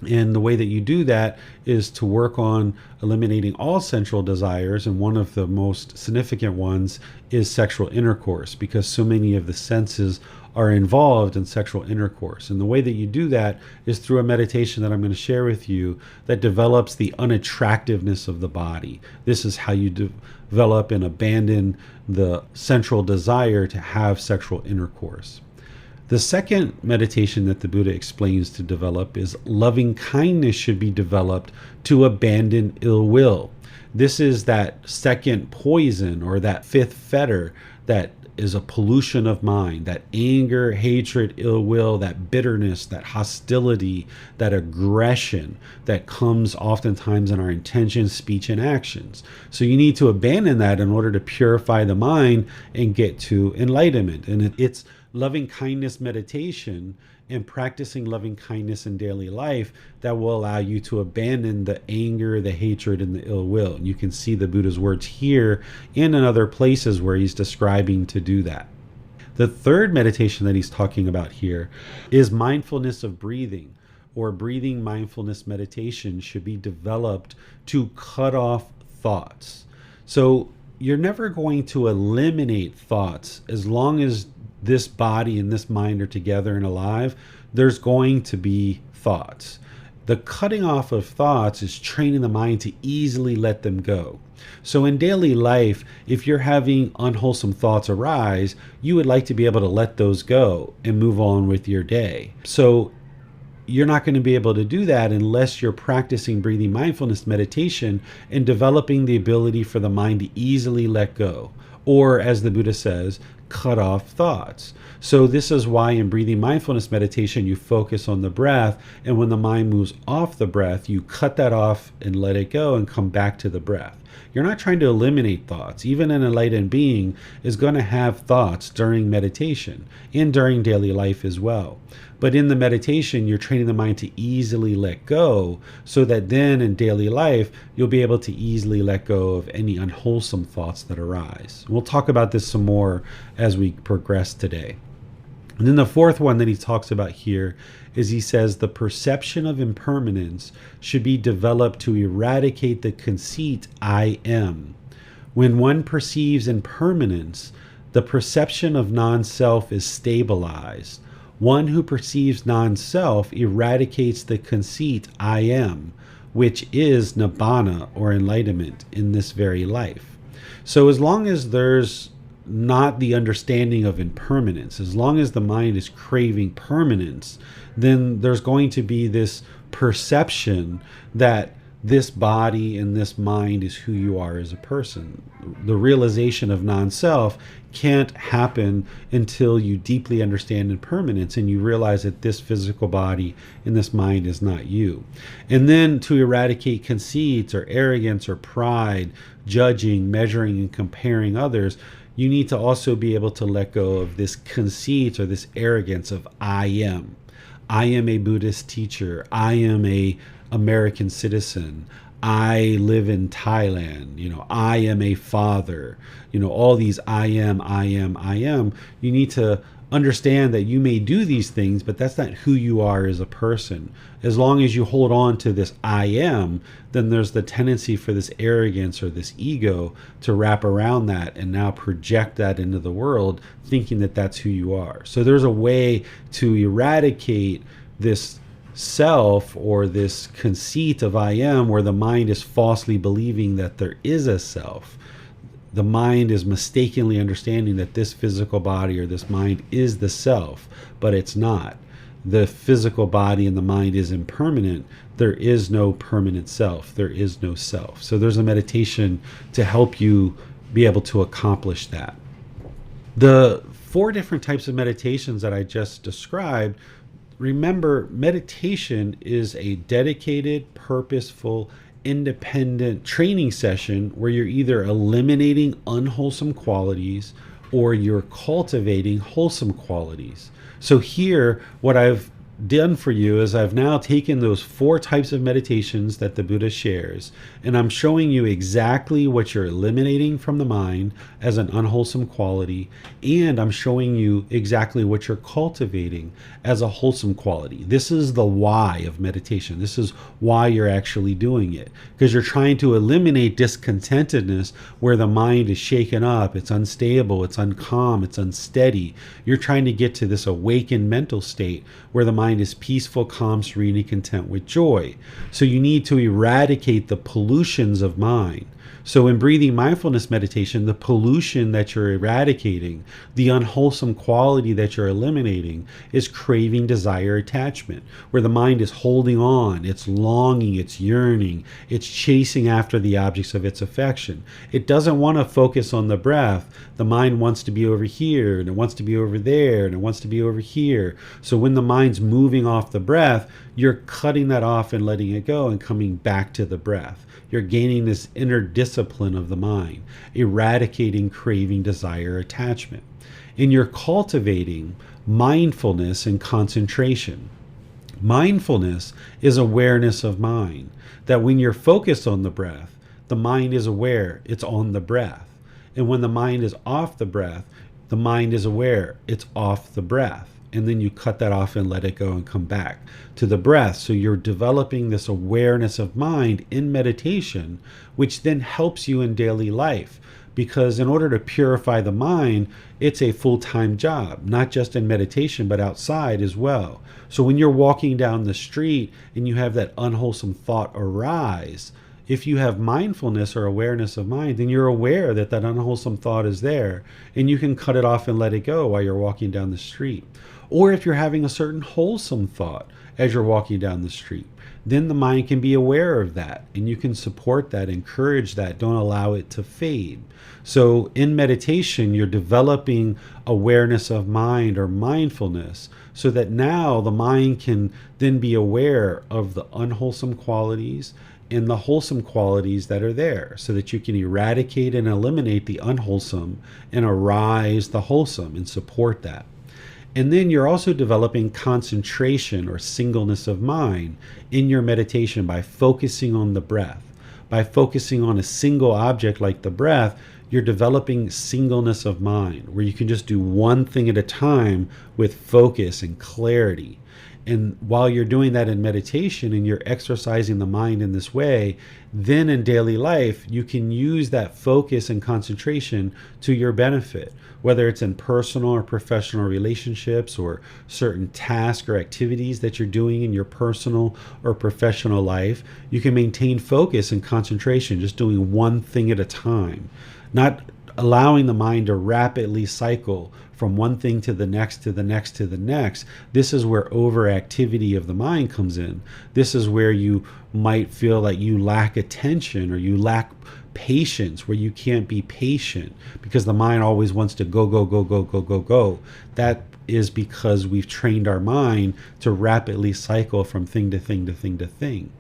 Speaker 2: And the way that you do that is to work on eliminating all sensual desires. And one of the most significant ones is sexual intercourse, because so many of the senses are involved in sexual intercourse. And the way that you do that is through a meditation that I'm going to share with you that develops the unattractiveness of the body. This is how you develop and abandon the sensual desire to have sexual intercourse. The second meditation that the Buddha explains to develop is loving kindness should be developed to abandon ill will. This is that second poison, or that fifth fetter that is a pollution of mind, that anger, hatred, ill will, that bitterness, that hostility, that aggression that comes oftentimes in our intentions, speech, and actions. So you need to abandon that in order to purify the mind and get to enlightenment. And it's loving kindness meditation and practicing loving kindness in daily life that will allow you to abandon the anger, the hatred, and the ill will. And you can see the Buddha's words here and in other places where he's describing to do that. The third meditation that he's talking about here is mindfulness of breathing, or breathing mindfulness meditation should be developed to cut off thoughts. So you're never going to eliminate thoughts as long as this body and this mind are together and alive. There's going to be thoughts. The cutting off of thoughts is training the mind to easily let them go. So in daily life, if you're having unwholesome thoughts arise, you would like to be able to let those go and move on with your day. So you're not going to be able to do that unless you're practicing breathing mindfulness meditation and developing the ability for the mind to easily let go, or as the Buddha says, cut off thoughts. So this is why in breathing mindfulness meditation, you focus on the breath, and when the mind moves off the breath, you cut that off and let it go and come back to the breath. You're not trying to eliminate thoughts. Even an enlightened being is going to have thoughts during meditation and during daily life as well. But in the meditation, you're training the mind to easily let go, so that then in daily life, you'll be able to easily let go of any unwholesome thoughts that arise. We'll talk about this some more as we progress today. And then the fourth one that he talks about here is, he says, the perception of impermanence should be developed to eradicate the conceit I am. When one perceives impermanence, the perception of non-self is stabilized. One who perceives non-self eradicates the conceit I am, which is nibbana, or enlightenment, in this very life. So as long as there's not the understanding of impermanence, as long as the mind is craving permanence, then there's going to be this perception that this body and this mind is who you are as a person. The realization of non-self can't happen until you deeply understand impermanence and you realize that this physical body and this mind is not you. And then to eradicate conceits or arrogance or pride, judging, measuring, and comparing others, you need to also be able to let go of this conceit or this arrogance of I am. I am a Buddhist teacher. I am a American citizen. I live in Thailand. I am a father. All these I am. You need to understand that you may do these things, but that's not who you are as a person. As long as you hold on to this I am, then there's the tendency for this arrogance or this ego to wrap around that and now project that into the world, thinking that that's who you are. So there's a way to eradicate this self or this conceit of I am, where the mind is falsely believing that there is a self. The mind is mistakenly understanding that this physical body or this mind is the self, but it's not. The physical body and the mind is impermanent. There is no permanent self. There is no self. So there's a meditation to help you be able to accomplish that. The 4 different types of meditations that I just described, remember, meditation is a dedicated, purposeful, independent training session where you're either eliminating unwholesome qualities or you're cultivating wholesome qualities. So here, what I've done for you is I've now taken those 4 types of meditations that the Buddha shares, and I'm showing you exactly what you're eliminating from the mind as an unwholesome quality, and I'm showing you exactly what you're cultivating as a wholesome quality. This is the why of meditation. This is why you're actually doing it, because you're trying to eliminate discontentedness where the mind is shaken up, it's unstable, it's uncalm, it's unsteady. You're trying to get to this awakened mental state where the mind is peaceful, calm, serene, and content with joy. So you need to eradicate the pollutions of mind. So in breathing mindfulness meditation, the pollution that you're eradicating, the unwholesome quality that you're eliminating, is craving, desire, attachment, where the mind is holding on, it's longing, it's yearning, it's chasing after the objects of its affection. It doesn't want to focus on the breath. The mind wants to be over here, and it wants to be over there, and it wants to be over here. So when the mind's moving off the breath, you're cutting that off and letting it go and coming back to the breath. You're gaining this inner discipline of the mind, eradicating craving, desire, attachment. And you're cultivating mindfulness and concentration. Mindfulness is awareness of mind, that when you're focused on the breath, the mind is aware it's on the breath. And when the mind is off the breath, the mind is aware it's off the breath. And then you cut that off and let it go and come back to the breath. So you're developing this awareness of mind in meditation, which then helps you in daily life. Because in order to purify the mind, it's a full-time job, not just in meditation, but outside as well. So when you're walking down the street and you have that unwholesome thought arise, if you have mindfulness or awareness of mind, then you're aware that that unwholesome thought is there, and you can cut it off and let it go while you're walking down the street. Or if you're having a certain wholesome thought as you're walking down the street, then the mind can be aware of that, and you can support that, encourage that, don't allow it to fade. So in meditation, you're developing awareness of mind or mindfulness, so that now the mind can then be aware of the unwholesome qualities and the wholesome qualities that are there, so that you can eradicate and eliminate the unwholesome and arise the wholesome and support that. And then you're also developing concentration or singleness of mind in your meditation by focusing on the breath. By focusing on a single object like the breath, you're developing singleness of mind, where you can just do one thing at a time with focus and clarity. And while you're doing that in meditation and you're exercising the mind in this way, then in daily life, you can use that focus and concentration to your benefit, whether it's in personal or professional relationships or certain tasks or activities that you're doing in your personal or professional life. You can maintain focus and concentration, just doing one thing at a time, not allowing the mind to rapidly cycle from one thing to the next, to the next, to the next. This is where overactivity of the mind comes in. This is where you might feel like you lack attention or you lack patience, where you can't be patient because the mind always wants to go, go, go, go, go, go, go. That is because we've trained our mind to rapidly cycle from thing to thing to thing to thing.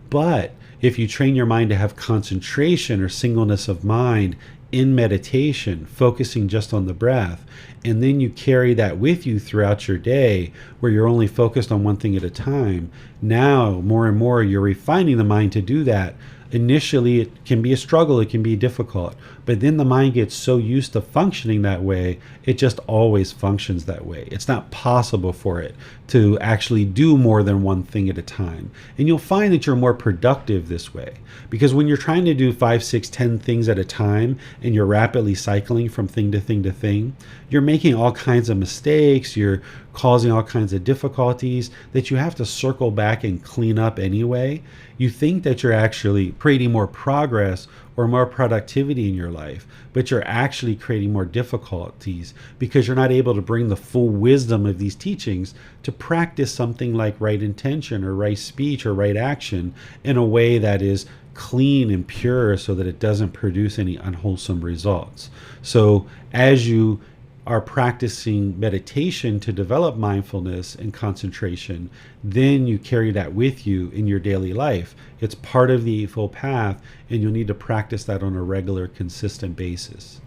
Speaker 2: But if you train your mind to have concentration or singleness of mind in meditation, focusing just on the breath, and then you carry that with you throughout your day where you're only focused on one thing at a time, now more and more you're refining the mind to do that Initially, it can be a struggle, it can be difficult, but then the mind gets so used to functioning that way, it just always functions that way. It's not possible for it to actually do more than one thing at a time. And you'll find that you're more productive this way, because when you're trying to do 5, 6, 10 things at a time, and you're rapidly cycling from thing to thing to thing, you're making all kinds of mistakes, you're causing all kinds of difficulties that you have to circle back and clean up anyway. You think that you're actually creating more progress or more productivity in your life, but you're actually creating more difficulties because you're not able to bring the full wisdom of these teachings to practice something like right intention or right speech or right action in a way that is clean and pure so that it doesn't produce any unwholesome results. So as you are practicing meditation to develop mindfulness and concentration, then you carry that with you in your daily life. It's part of the Eightfold Path, and you'll need to practice that on a regular, consistent basis.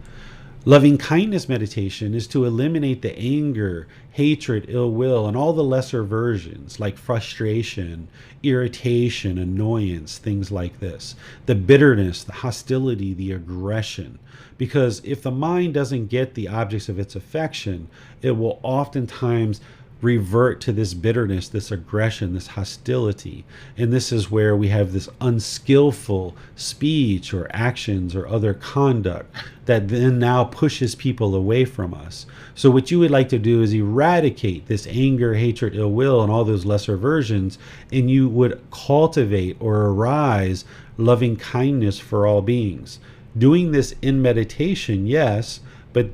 Speaker 2: Loving kindness meditation is to eliminate the anger, hatred, ill will, and all the lesser versions like frustration, irritation, annoyance, things like this. The bitterness, the hostility, the aggression. Because if the mind doesn't get the objects of its affection, it will oftentimes revert to this bitterness, this aggression, this hostility. And this is where we have this unskillful speech or actions or other conduct that then now pushes people away from us. So what you would like to do is eradicate this anger, hatred, ill will, and all those lesser versions, and you would cultivate or arise loving kindness for all beings. Doing this in meditation, yes, but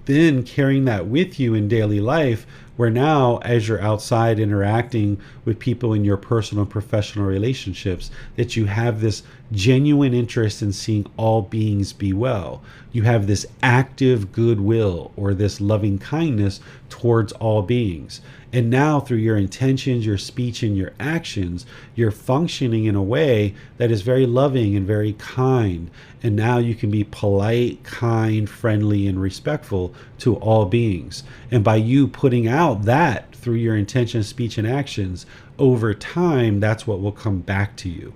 Speaker 2: then carrying that with you in daily life, where now as you're outside interacting with people in your personal and professional relationships, that you have this genuine interest in seeing all beings be well. You have this active goodwill or this loving kindness towards all beings. And now through your intentions, your speech, and your actions, you're functioning in a way that is very loving and very kind. And now you can be polite, kind, friendly, and respectful to all beings. And by you putting out that through your intention, speech, and actions, over time, that's what will come back to you.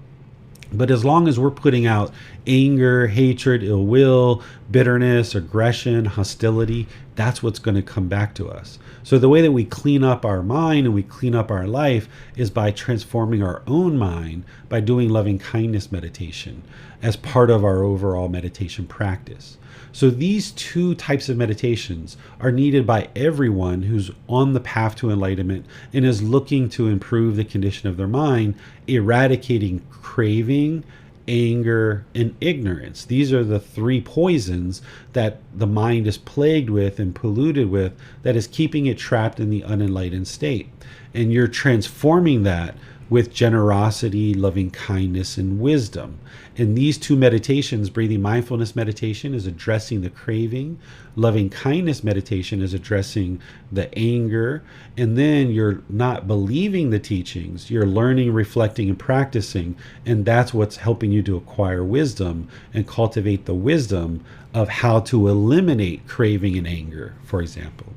Speaker 2: But as long as we're putting out anger, hatred, ill will, bitterness, aggression, hostility, that's what's going to come back to us. So the way that we clean up our mind and we clean up our life is by transforming our own mind by doing loving kindness meditation as part of our overall meditation practice. So these two types of meditations are needed by everyone who's on the path to enlightenment and is looking to improve the condition of their mind, eradicating craving, anger, and ignorance. These are the three poisons that the mind is plagued with and polluted with that is keeping it trapped in the unenlightened state. And you're transforming that with generosity, loving kindness, and wisdom. In these two meditations, breathing mindfulness meditation is addressing the craving, loving kindness meditation is addressing the anger, and then you're not believing the teachings, you're learning, reflecting, and practicing, and that's what's helping you to acquire wisdom and cultivate the wisdom of how to eliminate craving and anger, for example.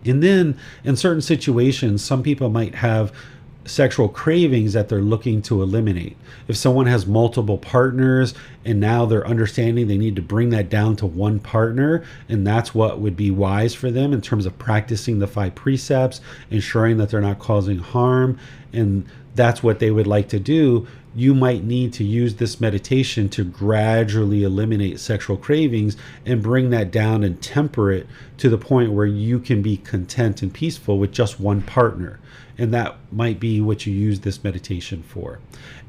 Speaker 2: And then in certain situations, some people might have sexual cravings that they're looking to eliminate. If someone has multiple partners and now they're understanding they need to bring that down to one partner, and that's what would be wise for them in terms of practicing the 5 precepts, ensuring that they're not causing harm, and that's what they would like to do, you might need to use this meditation to gradually eliminate sexual cravings and bring that down and temper it to the point where you can be content and peaceful with just one partner. And that might be what you use this meditation for.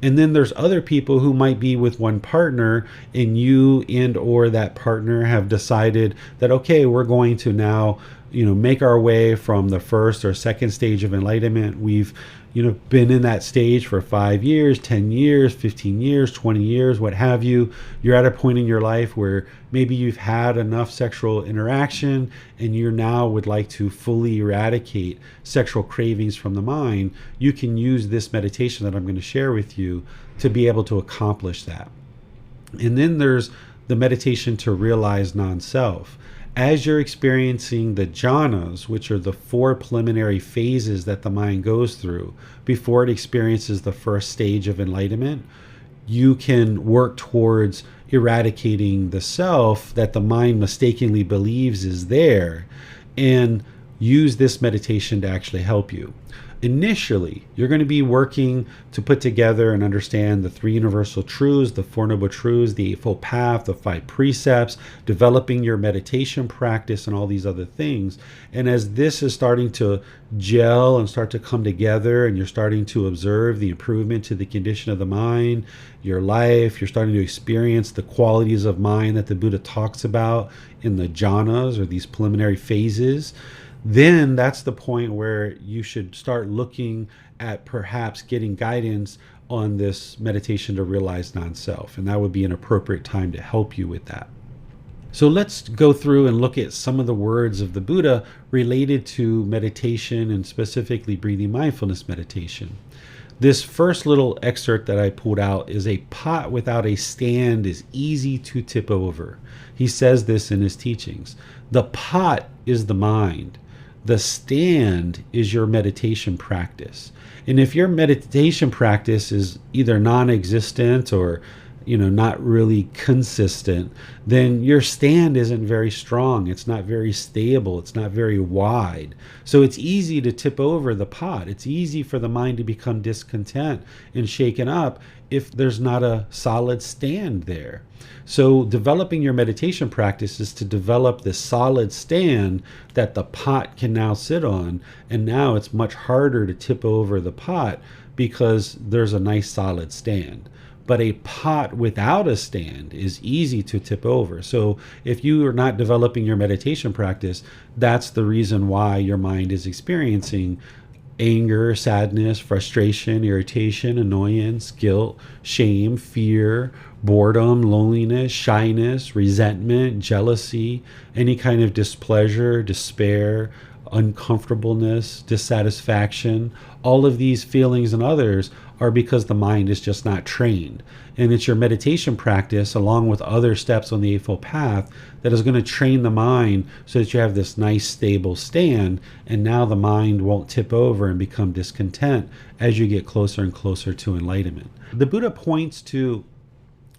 Speaker 2: And then there's other people who might be with one partner, and you and or that partner have decided that, okay, we're going to now, make our way from the first or second stage of enlightenment. We've been in that stage for 5 years, 10 years, 15 years, 20 years, what have you. You're at a point in your life where maybe you've had enough sexual interaction and you now would like to fully eradicate sexual cravings from the mind. You can use this meditation that I'm going to share with you to be able to accomplish that. And then there's the meditation to realize non-self. As you're experiencing the jhanas, which are the 4 preliminary phases that the mind goes through before it experiences the first stage of enlightenment, you can work towards eradicating the self that the mind mistakenly believes is there, and use this meditation to actually help you. Initially, you're going to be working to put together and understand the three universal truths, the Four Noble Truths, the Eightfold Path, the 5 precepts, developing your meditation practice, and all these other things. And as this is starting to gel and start to come together, and you're starting to observe the improvement to the condition of the mind, your life, you're starting to experience the qualities of mind that the Buddha talks about in the jhanas, or these preliminary phases, then that's the point where you should start looking at perhaps getting guidance on this meditation to realize non-self. And that would be an appropriate time to help you with that. So let's go through and look at some of the words of the Buddha related to meditation, and specifically breathing mindfulness meditation. This first little excerpt that I pulled out is, "A pot without a stand is easy to tip over." He says this in his teachings. The pot is the mind. The stand is your meditation practice. And if your meditation practice is either non-existent or not really consistent, then your stand isn't very strong. It's not very stable. It's not very wide. So it's easy to tip over the pot. It's easy for the mind to become discontent and shaken up if there's not a solid stand there. So developing your meditation practice is to develop this solid stand that the pot can now sit on. And now it's much harder to tip over the pot because there's a nice solid stand. But a pot without a stand is easy to tip over. So if you are not developing your meditation practice, that's the reason why your mind is experiencing anger, sadness, frustration, irritation, annoyance, guilt, shame, fear, boredom, loneliness, shyness, resentment, jealousy, any kind of displeasure, despair, uncomfortableness, dissatisfaction. All of these feelings and others are because the mind is just not trained. And it's your meditation practice, along with other steps on the Eightfold Path, that is going to train the mind so that you have this nice stable stand, and now the mind won't tip over and become discontent as you get closer and closer to enlightenment. The Buddha points to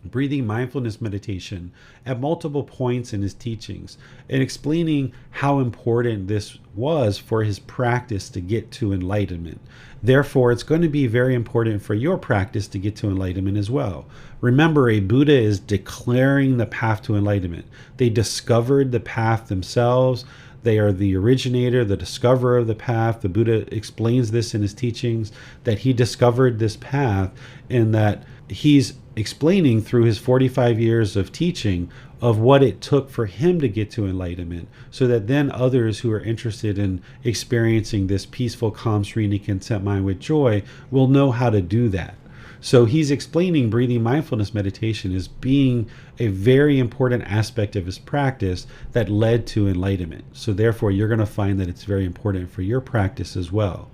Speaker 2: breathing mindfulness meditation at multiple points in his teachings, and explaining how important this was for his practice to get to enlightenment. Therefore, it's going to be very important for your practice to get to enlightenment as well. Remember, a Buddha is declaring the path to enlightenment. They discovered the path themselves. They are the originator, the discoverer of the path. The Buddha explains this in his teachings, that he discovered this path, and that he's explaining through his 45 years of teaching of what it took for him to get to enlightenment, so that then others who are interested in experiencing this peaceful, calm, serene, and content mind with joy will know how to do that. So he's explaining breathing mindfulness meditation as being a very important aspect of his practice that led to enlightenment. So therefore, you're going to find that it's very important for your practice as well.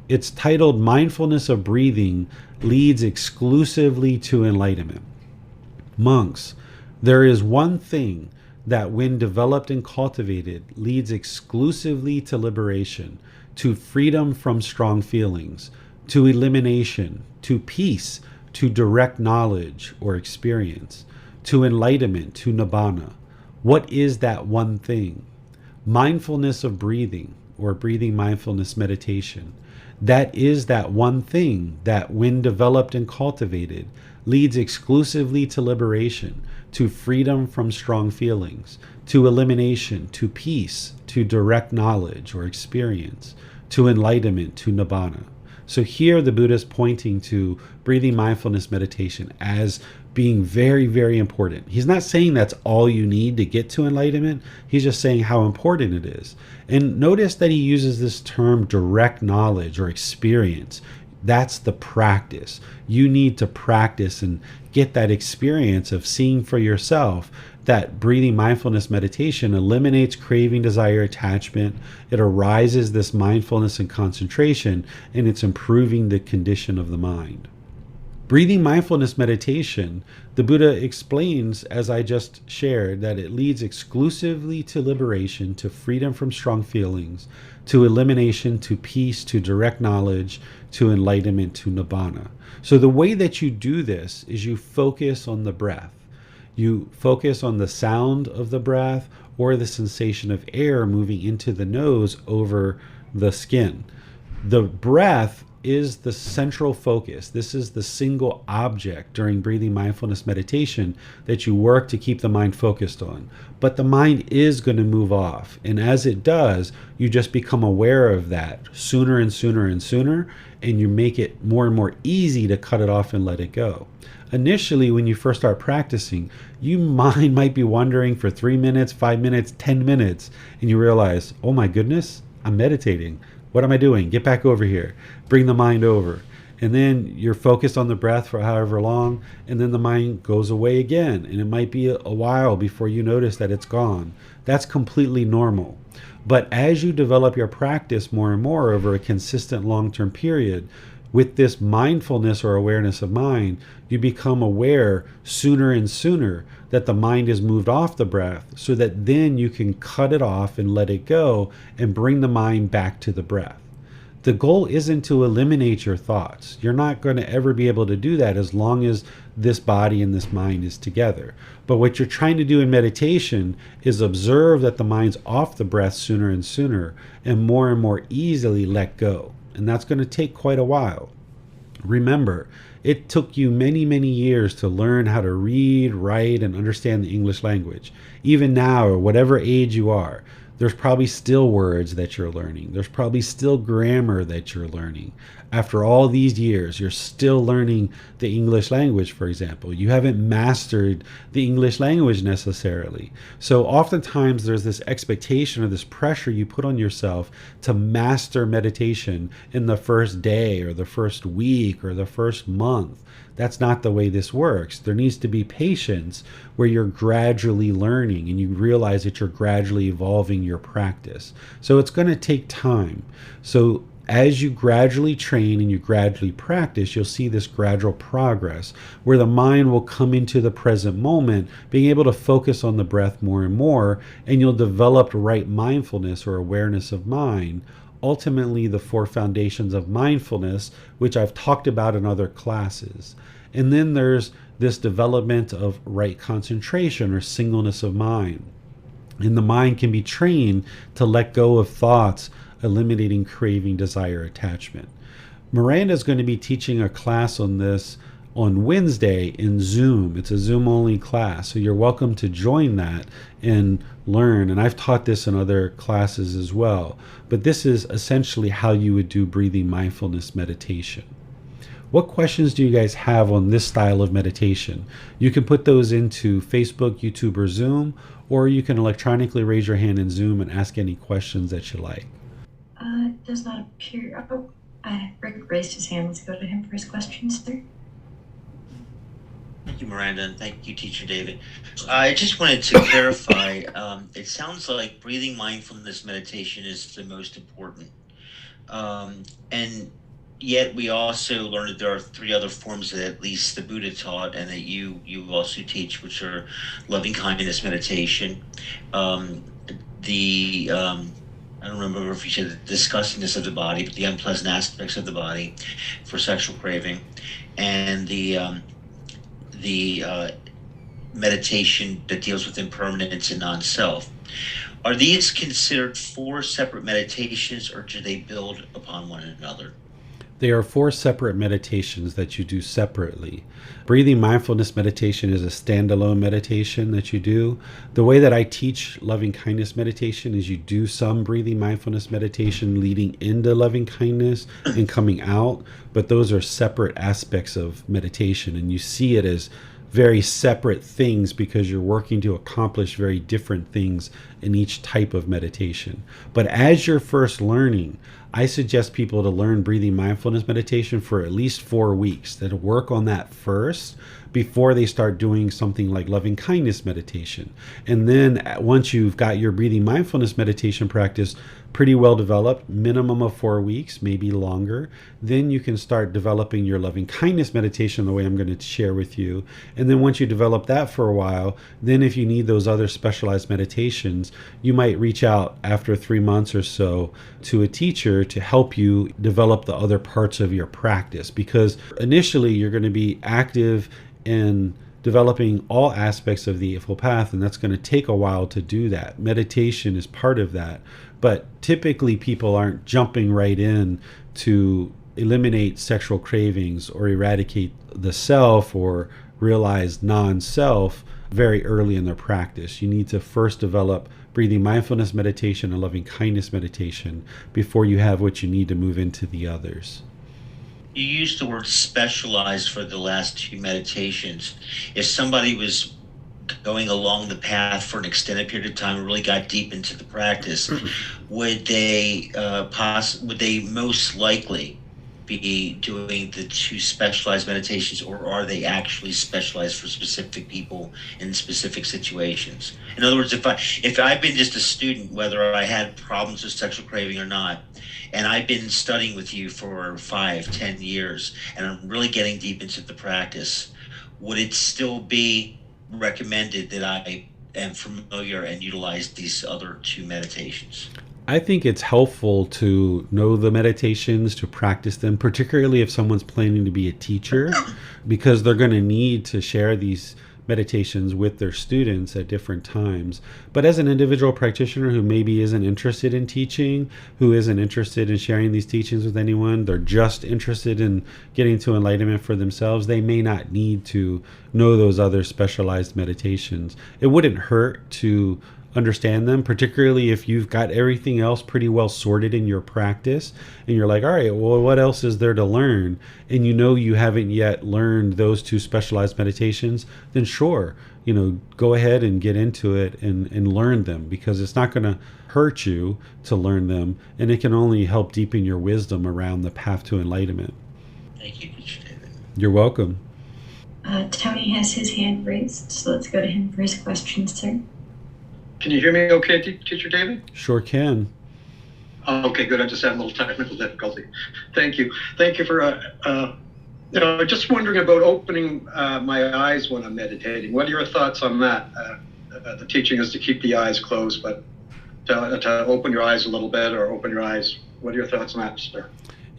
Speaker 2: It's titled Mindfulness of Breathing Leads Exclusively to Enlightenment. Monks, there is one thing that, when developed and cultivated, leads exclusively to liberation, to freedom from strong feelings, to elimination, to peace, to direct knowledge or experience, to enlightenment, to nibbana. What is that one thing? Mindfulness of breathing, or breathing mindfulness meditation. That is that one thing that, when developed and cultivated, leads exclusively to liberation, to freedom from strong feelings, to elimination, to peace, to direct knowledge or experience, to enlightenment, to nibbana. So here the Buddha is pointing to breathing mindfulness meditation as being very, very important. He's not saying that's all you need to get to enlightenment. He's just saying how important it is. And notice that he uses this term direct knowledge or experience. That's the practice. You need to practice and get that experience of seeing for yourself that breathing mindfulness meditation eliminates craving, desire, attachment. It arises this mindfulness and concentration, and it's improving the condition of the mind. Breathing mindfulness meditation, the Buddha explains, as I just shared, that it leads exclusively to liberation, to freedom from strong feelings, to elimination, to peace, to direct knowledge, to enlightenment, to nibbana. So the way that you do this is you focus on the breath. You focus on the sound of the breath or the sensation of air moving into the nose over the skin. The breath is the central focus. This is the single object during breathing mindfulness meditation that you work to keep the mind focused on. But the mind is going to move off. And as it does, you just become aware of that sooner and sooner and sooner, and you make it more and more easy to cut it off and let it go. Initially, when you first start practicing, your mind might be wandering for 3 minutes, 5 minutes, 10 minutes, and you realize, oh my goodness, I'm meditating. What am I doing? Get back over here. Bring the mind over. And then you're focused on the breath for however long, and then the mind goes away again. And it might be a while before you notice that it's gone. That's completely normal. But as you develop your practice more and more over a consistent long-term period, with this mindfulness or awareness of mind, you become aware sooner and sooner that the mind is moved off the breath, so that then you can cut it off and let it go and bring the mind back to the breath. The goal isn't to eliminate your thoughts. You're not going to ever be able to do that as long as this body and this mind is together. But what you're trying to do in meditation is observe that the mind's off the breath sooner and sooner, and more easily let go. And that's going to take quite a while. Remember, it took you many, many years to learn how to read, write, and understand the English language. Even now, or whatever age you are, there's probably still words that you're learning. There's probably still grammar that you're learning. After all these years, you're still learning the English language, for example. You haven't mastered the English language necessarily. So oftentimes there's this expectation or this pressure you put on yourself to master meditation in the first day or the first week or the first month. That's not the way this works. There needs to be patience where you're gradually learning and you realize that you're gradually evolving your practice. So it's going to take time. So as you gradually train and you gradually practice, you'll see this gradual progress where the mind will come into the present moment, being able to focus on the breath more and more, and you'll develop right mindfulness or awareness of mind. Ultimately, the 4 foundations of mindfulness, which I've talked about in other classes. And then there's this development of right concentration or singleness of mind. And the mind can be trained to let go of thoughts, eliminating craving, desire, attachment. Miranda is going to be teaching a class on this on Wednesday in Zoom. It's a Zoom only class, so you're welcome to join that and learn. And I've taught this in other classes as well, but this is essentially how you would do breathing mindfulness meditation. What questions do you guys have on this style of meditation? You can put those into Facebook, YouTube, or Zoom, or you can electronically raise your hand in Zoom and ask any questions that you like.
Speaker 3: It does not appear. Oh, Rick raised his hand. Let's go to him for his questions, sir.
Speaker 5: Thank you, Miranda, and thank you, Teacher David. I just wanted to clarify, it sounds like breathing mindfulness meditation is the most important. And yet we also learned that there are 3 other forms that at least the Buddha taught and that you also teach, which are loving kindness meditation, I don't remember if you said the disgustingness of the body, but the unpleasant aspects of the body for sexual craving, and the meditation that deals with impermanence and non-self. Are these considered 4 separate meditations, or do they build upon one another?
Speaker 2: They are 4 separate meditations that you do separately. Breathing mindfulness meditation is a standalone meditation that you do. The way that I teach loving kindness meditation is you do some breathing mindfulness meditation leading into loving kindness and coming out, but those are separate aspects of meditation, and you see it as very separate things because you're working to accomplish very different things in each type of meditation. But as you're first learning, I suggest people to learn breathing mindfulness meditation for at least 4 weeks, that work on that first before they start doing something like loving kindness meditation. And then once you've got your breathing mindfulness meditation practice pretty well developed, minimum of 4 weeks, maybe longer, then you can start developing your loving kindness meditation the way I'm going to share with you. And then once you develop that for a while, then if you need those other specialized meditations, you might reach out after 3 months or so to a teacher to help you develop the other parts of your practice. Because initially you're going to be active in developing all aspects of the Eightfold Path, and that's going to take a while to do that. Meditation is part of that, but typically people aren't jumping right in to eliminate sexual cravings or eradicate the self or realize non-self very early in their practice. You need to first develop breathing mindfulness meditation and loving kindness meditation before you have what you need to move into the others.
Speaker 5: You used the word specialized for the last two meditations. If somebody was going along the path for an extended period of time and really got deep into the practice, would they most likely be doing the two specialized meditations, or are they actually specialized for specific people in specific situations? In other words, if I've been just a student, whether I had problems with sexual craving or not, and I've been studying with you for 5-10 years, and I'm really getting deep into the practice, would it still be recommended that I am familiar and utilize these other two meditations?
Speaker 2: I think it's helpful to know the meditations, to practice them, particularly if someone's planning to be a teacher, because they're going to need to share these meditations with their students at different times. But as an individual practitioner who maybe isn't interested in teaching, who isn't interested in sharing these teachings with anyone, they're just interested in getting to enlightenment for themselves, they may not need to know those other specialized meditations. It wouldn't hurt to understand them, particularly if you've got everything else pretty well sorted in your practice and you're like, all right, well, what else is there to learn? And you know you haven't yet learned those two specialized meditations, then sure, go ahead and get into it and learn them, because it's not going to hurt you to learn them, and it can only help deepen your wisdom around the path to enlightenment.
Speaker 5: Thank you, Teacher David.
Speaker 2: You're welcome.
Speaker 3: Tony has his hand raised, so let's go to him for his question, sir.
Speaker 6: Can you hear me okay, Teacher David?
Speaker 2: Sure can.
Speaker 6: Okay, good. I just had a little technical difficulty. Thank you. Thank you for, just wondering about opening my eyes when I'm meditating. What are your thoughts on that? The teaching is to keep the eyes closed, but to open your eyes a little bit or open your eyes. What are your thoughts on that, sir?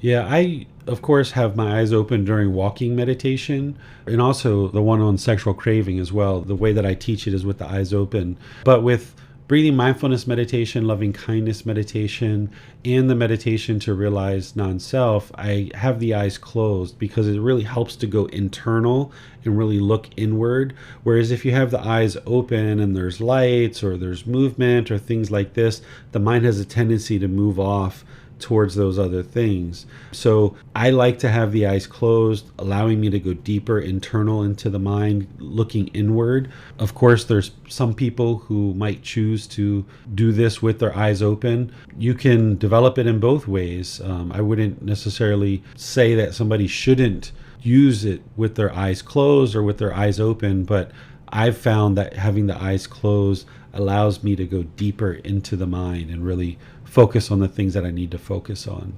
Speaker 2: Yeah, I, of course, have my eyes open during walking meditation, and also the one on sexual craving as well. The way that I teach it is with the eyes open. But with breathing mindfulness meditation, loving kindness meditation, and the meditation to realize non-self, I have the eyes closed because it really helps to go internal and really look inward. Whereas if you have the eyes open and there's lights or there's movement or things like this, the mind has a tendency to move off towards those other things. So I like to have the eyes closed, allowing me to go deeper internal into the mind, looking inward. Of course, there's some people who might choose to do this with their eyes open. You can develop it in both ways. I wouldn't necessarily say that somebody shouldn't use it with their eyes closed or with their eyes open, but I've found that having the eyes closed allows me to go deeper into the mind and really focus on the things that I need to focus on.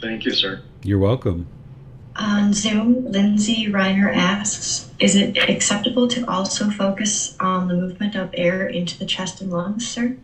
Speaker 6: Thank you, sir.
Speaker 2: You're welcome.
Speaker 3: On Zoom, Lindsay Reiner asks, is it acceptable to also focus on the movement of air into the chest and lungs, sir?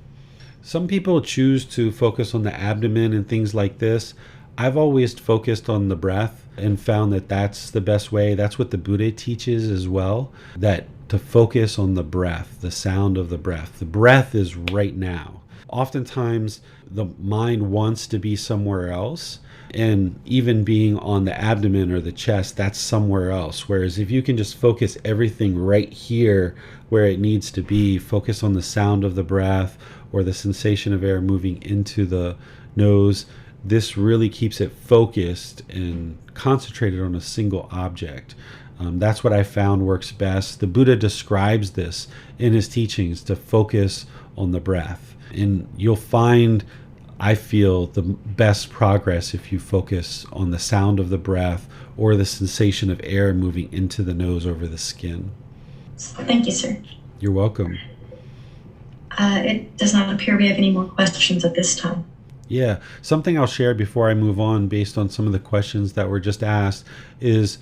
Speaker 2: Some people choose to focus on the abdomen and things like this. I've always focused on the breath and found that that's the best way. That's what the Buddha teaches as well, that to focus on the breath, the sound of the breath. The breath is right now. Oftentimes, the mind wants to be somewhere else, and even being on the abdomen or the chest, that's somewhere else. Whereas if you can just focus everything right here where it needs to be, focus on the sound of the breath or the sensation of air moving into the nose, this really keeps it focused and concentrated on a single object. That's what I found works best. The Buddha describes this in his teachings, to focus on the breath. And you'll find, I feel, the best progress if you focus on the sound of the breath or the sensation of air moving into the nose over the skin.
Speaker 3: Thank you, sir.
Speaker 2: You're welcome.
Speaker 3: It does not appear we have any more questions at this time.
Speaker 2: Yeah, something I'll share before I move on based on some of the questions that were just asked is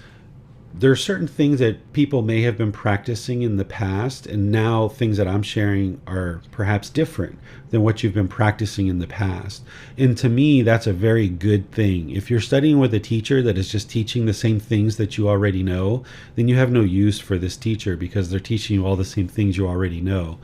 Speaker 2: there are certain things that people may have been practicing in the past, and now things that I'm sharing are perhaps different than what you've been practicing in the past. And to me, that's a very good thing. If you're studying with a teacher that is just teaching the same things that you already know, then you have no use for this teacher because they're teaching you all the same things you already know.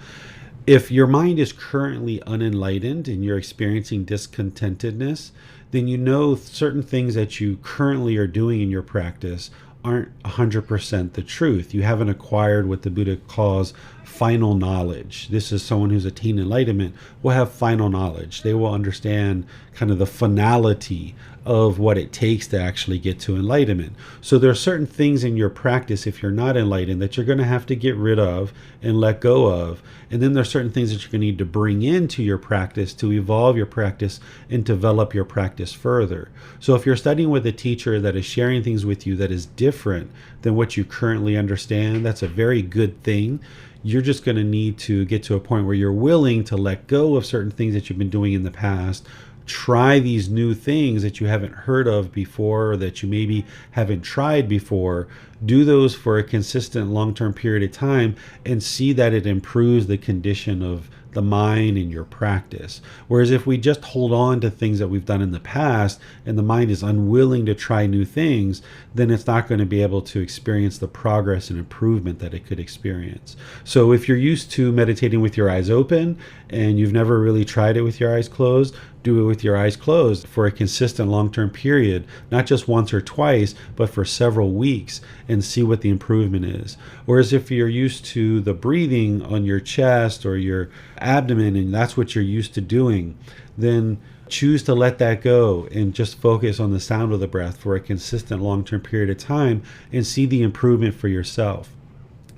Speaker 2: If your mind is currently unenlightened and you're experiencing discontentedness, then you know certain things that you currently are doing in your practice aren't 100% the truth. You haven't acquired what the Buddha calls final knowledge. This is someone who's attained enlightenment will have final knowledge. They will understand kind of the finality of what it takes to actually get to enlightenment. So there are certain things in your practice, if you're not enlightened, that you're going to have to get rid of and let go of. And then there are certain things that you're going to need to bring into your practice to evolve your practice and develop your practice further. So if you're studying with a teacher that is sharing things with you that is different than what you currently understand, that's a very good thing. You're just going to need to get to a point where you're willing to let go of certain things that you've been doing in the past. Try these new things that you haven't heard of before, or that you maybe haven't tried before. Do those for a consistent long-term period of time and see that it improves the condition of the mind and your practice. Whereas if we just hold on to things that we've done in the past and the mind is unwilling to try new things, then it's not going to be able to experience the progress and improvement that it could experience. So if you're used to meditating with your eyes open and you've never really tried it with your eyes closed, do it with your eyes closed for a consistent long-term period, not just once or twice, but for several weeks, and see what the improvement is. Whereas if you're used to the breathing on your chest or your abdomen, and that's what you're used to doing, then choose to let that go and just focus on the sound of the breath for a consistent long-term period of time and see the improvement for yourself.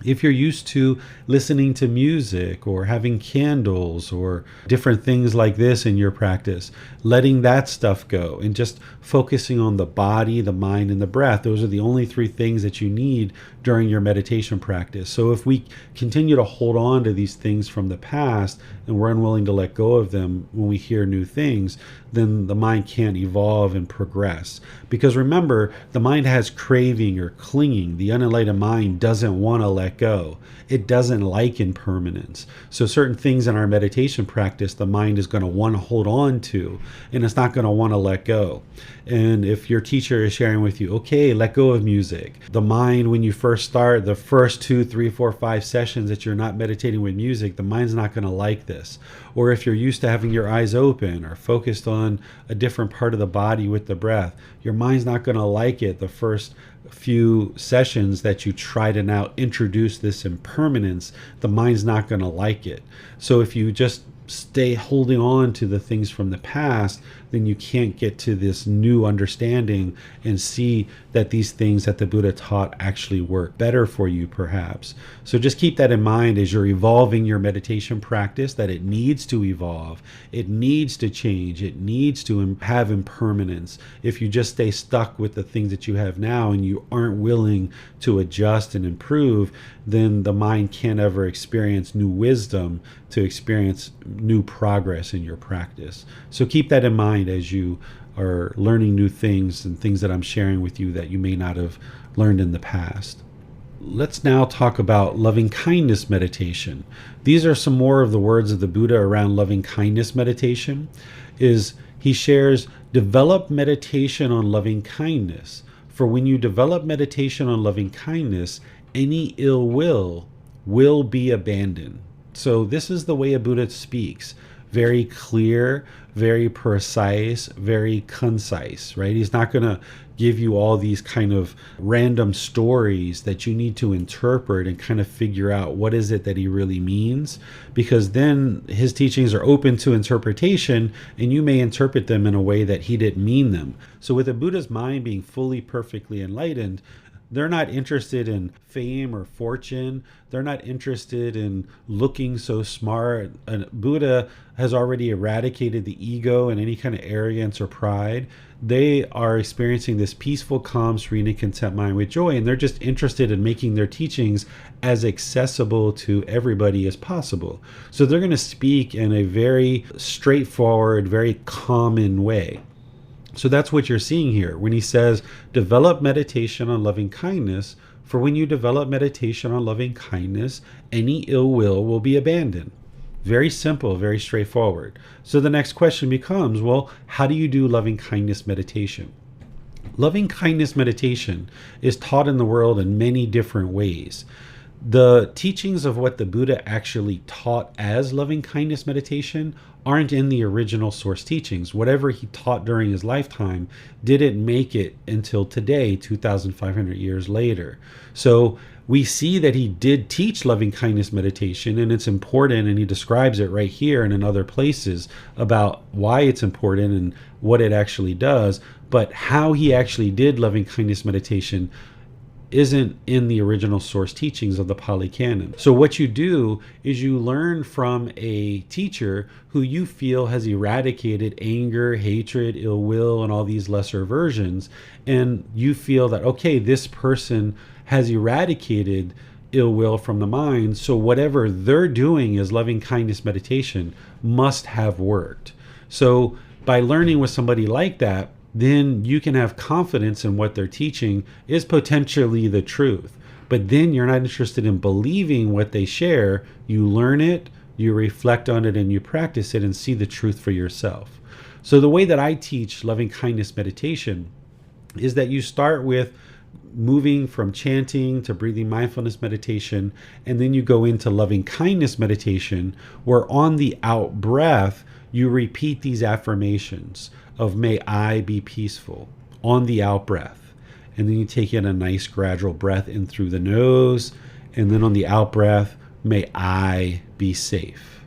Speaker 2: If you're used to listening to music or having candles or different things like this in your practice, letting that stuff go and just focusing on the body, the mind, and the breath, those are the only three things that you need during your meditation practice. So if we continue to hold on to these things from the past and we're unwilling to let go of them when we hear new things, then the mind can't evolve and progress. Because remember, the mind has craving or clinging. The unenlightened mind doesn't want to let go. It doesn't like impermanence. So certain things in our meditation practice, the mind is going to want to hold on to, and it's not going to want to let go. And if your teacher is sharing with you, okay, let go of music. The mind, when you first start, the first 2, 3, 4, 5 sessions that you're not meditating with music, the mind's not going to like this. Or if you're used to having your eyes open or focused on a different part of the body with the breath, your mind's not going to like it the first few sessions that you try to now introduce this impermanence. The mind's not going to like it. So if you just stay holding on to the things from the past, then you can't get to this new understanding and see that these things that the Buddha taught actually work better for you, perhaps. So just keep that in mind as you're evolving your meditation practice, that it needs to evolve, it needs to change, it needs to have impermanence. If you just stay stuck with the things that you have now and you aren't willing to adjust and improve, then the mind can't ever experience new wisdom to experience new progress in your practice. So keep that in mind as you are learning new things and things that I'm sharing with you that you may not have learned in the past. Let's now talk about loving kindness meditation. These are some more of the words of the Buddha around loving kindness meditation. He shares, develop meditation on loving kindness. For when you develop meditation on loving kindness, any ill will be abandoned. So this is the way a Buddha speaks. Very clear, very precise, very concise, right? He's not going to give you all these kind of random stories that you need to interpret and kind of figure out what is it that he really means, because then his teachings are open to interpretation and you may interpret them in a way that he didn't mean them. So with a Buddha's mind being fully, perfectly enlightened, They're not interested in fame or fortune. They're not interested in looking so smart. And Buddha has already eradicated the ego and any kind of arrogance or pride. They are experiencing this peaceful, calm, serene, and content mind with joy, and they're just interested in making their teachings as accessible to everybody as possible. So they're going to speak in a very straightforward, very common way. So that's what you're seeing here when he says, develop meditation on loving kindness, for when you develop meditation on loving kindness, any ill will be abandoned. Very simple, very straightforward. So the next question becomes, well, how do you do loving kindness meditation? Loving kindness meditation is taught in the world in many different ways. The teachings of what the Buddha actually taught as loving kindness meditation aren't in the original source teachings. Whatever he taught during his lifetime didn't make it until today, 2,500 years later. So we see that he did teach loving kindness meditation, and it's important, and he describes it right here and in other places about why it's important and what it actually does. But how he actually did loving kindness meditation isn't in the original source teachings of the Pali Canon. So what you do is you learn from a teacher who you feel has eradicated anger, hatred, ill will, and all these lesser versions, and you feel that, okay, this person has eradicated ill will from the mind, so whatever they're doing as loving kindness meditation must have worked. So by learning with somebody like that, then you can have confidence in what they're teaching is potentially the truth. But then you're not interested in believing what they share. You learn it, you reflect on it, and you practice it and see the truth for yourself. So the way that I teach loving kindness meditation is that you start with moving from chanting to breathing mindfulness meditation, and then you go into loving kindness meditation, where on the out breath, you repeat these affirmations of may I be peaceful on the out breath. And then you take in a nice gradual breath in through the nose. And then on the out breath, may I be safe.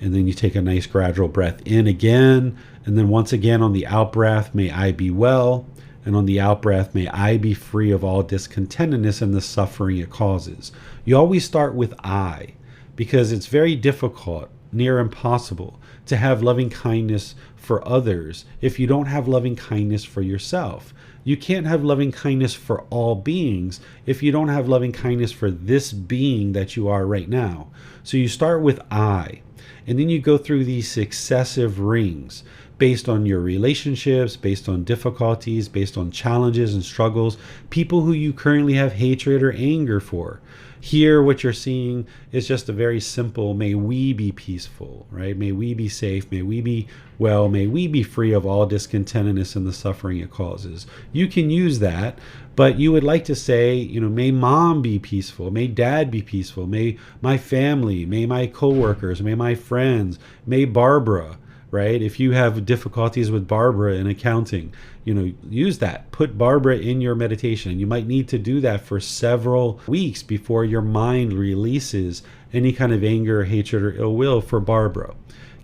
Speaker 2: And then you take a nice gradual breath in again. And then once again on the out breath, may I be well. And on the out breath, may I be free of all discontentedness and the suffering it causes. You always start with I, because it's very difficult, near impossible, to have loving kindness for others if you don't have loving kindness for yourself. You can't have loving kindness for all beings if you don't have loving kindness for this being that you are right now. So you start with I, and then you go through these successive rings based on your relationships, based on difficulties, based on challenges and struggles, people who you currently have hatred or anger for. Here, what you're seeing is just a very simple, may we be peaceful, right? May we be safe, may we be well, may we be free of all discontentedness and the suffering it causes. You can use that, but you would like to say, may mom be peaceful, may dad be peaceful, may my family, may my coworkers, may my friends, may Barbara, right? If you have difficulties with Barbara in accounting, use that. Put Barbara in your meditation. You might need to do that for several weeks before your mind releases any kind of anger, hatred, or ill will for Barbara.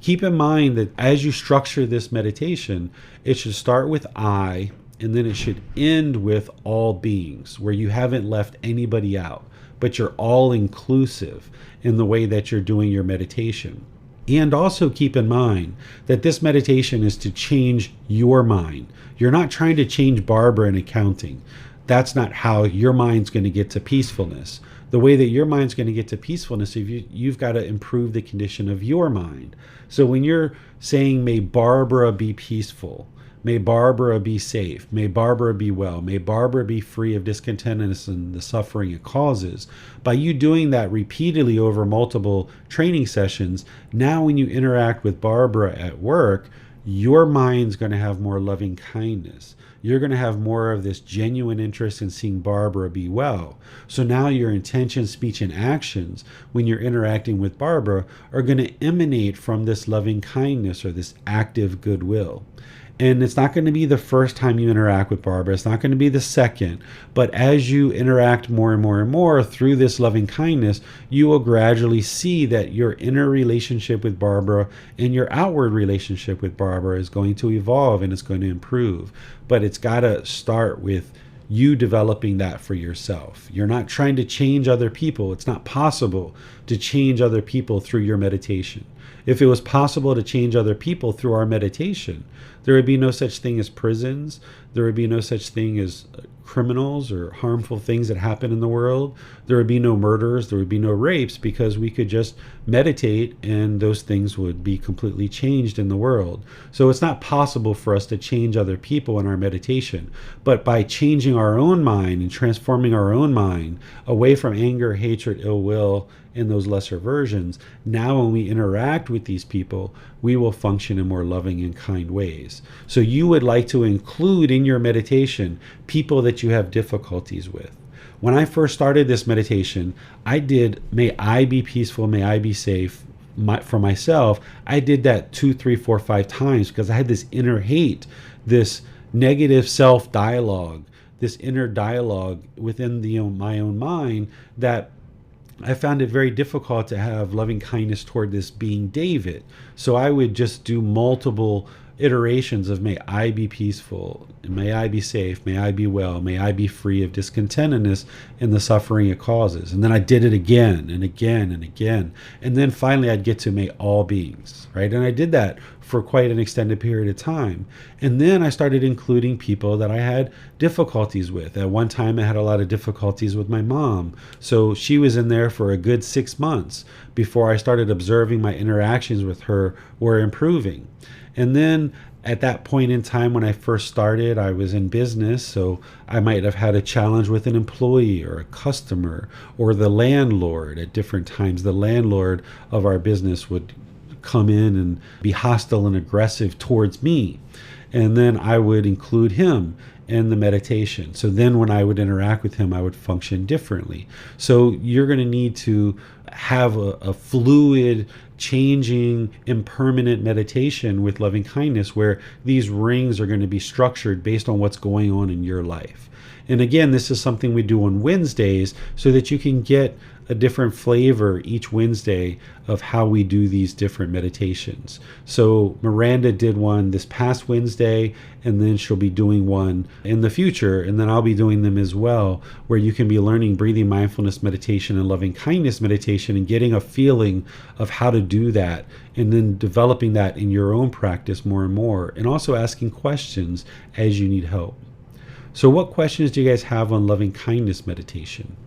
Speaker 2: Keep in mind that as you structure this meditation, it should start with I, and then it should end with all beings, where you haven't left anybody out, but you're all inclusive in the way that you're doing your meditation. And also keep in mind that this meditation is to change your mind. You're not trying to change Barbara in accounting. That's not how your mind's going to get to peacefulness. The way that your mind's going to get to peacefulness, you've got to improve the condition of your mind. So when you're saying, may Barbara be peaceful, may Barbara be safe, may Barbara be well, may Barbara be free of discontentedness and the suffering it causes, by you doing that repeatedly over multiple training sessions, now when you interact with Barbara at work, your mind's going to have more loving kindness. You're going to have more of this genuine interest in seeing Barbara be well. So now your intention, speech, and actions when you're interacting with Barbara are going to emanate from this loving kindness or this active goodwill. And it's not going to be the first time you interact with Barbara. It's not going to be the second. But as you interact more and more and more through this loving kindness, you will gradually see that your inner relationship with Barbara and your outward relationship with Barbara is going to evolve and it's going to improve. But it's got to start with you developing that for yourself. You're not trying to change other people. It's not possible to change other people through your meditation. If it was possible to change other people through our meditation, there would be no such thing as prisons. There would be no such thing as criminals or harmful things that happen in the world. There would be no murders. There would be no rapes, because we could just meditate and those things would be completely changed in the world. So it's not possible for us to change other people in our meditation. But by changing our own mind and transforming our own mind away from anger, hatred, ill will, and those lesser versions, now when we interact with these people, we will function in more loving and kind ways. So you would like to include in your meditation people that you have difficulties with. When I first started this meditation, I did, may I be peaceful, may I be safe, for myself. I did that 2, 3, 4, 5 times because I had this inner hate, this negative self-dialogue, this inner dialogue within my own mind, that I found it very difficult to have loving kindness toward this being David. So I would just do multiple iterations of may I be peaceful, may I be safe, may I be well, may I be free of discontentedness and the suffering it causes. And then I did it again and again and again. And then finally I'd get to may all beings, right? And I did that for quite an extended period of time. And then I started including people that I had difficulties with. At one time I had a lot of difficulties with my mom. So she was in there for a good 6 months before I started observing my interactions with her were improving. And then at that point in time when I first started, I was in business, so I might have had a challenge with an employee or a customer or the landlord. At different times, the landlord of our business would come in and be hostile and aggressive towards me. And then I would include him in the meditation. So then when I would interact with him, I would function differently. So you're going to need to have a fluid, changing, impermanent meditation with loving kindness where these rings are going to be structured based on what's going on in your life. And again, this is something we do on Wednesdays so that you can get a different flavor each Wednesday of how we do these different meditations. So Miranda did one this past Wednesday, and then she'll be doing one in the future, and then I'll be doing them as well, where you can be learning breathing mindfulness meditation and loving kindness meditation and getting a feeling of how to do that, and then developing that in your own practice more and more, and also asking questions as you need help. So what questions do you guys have on loving kindness meditation?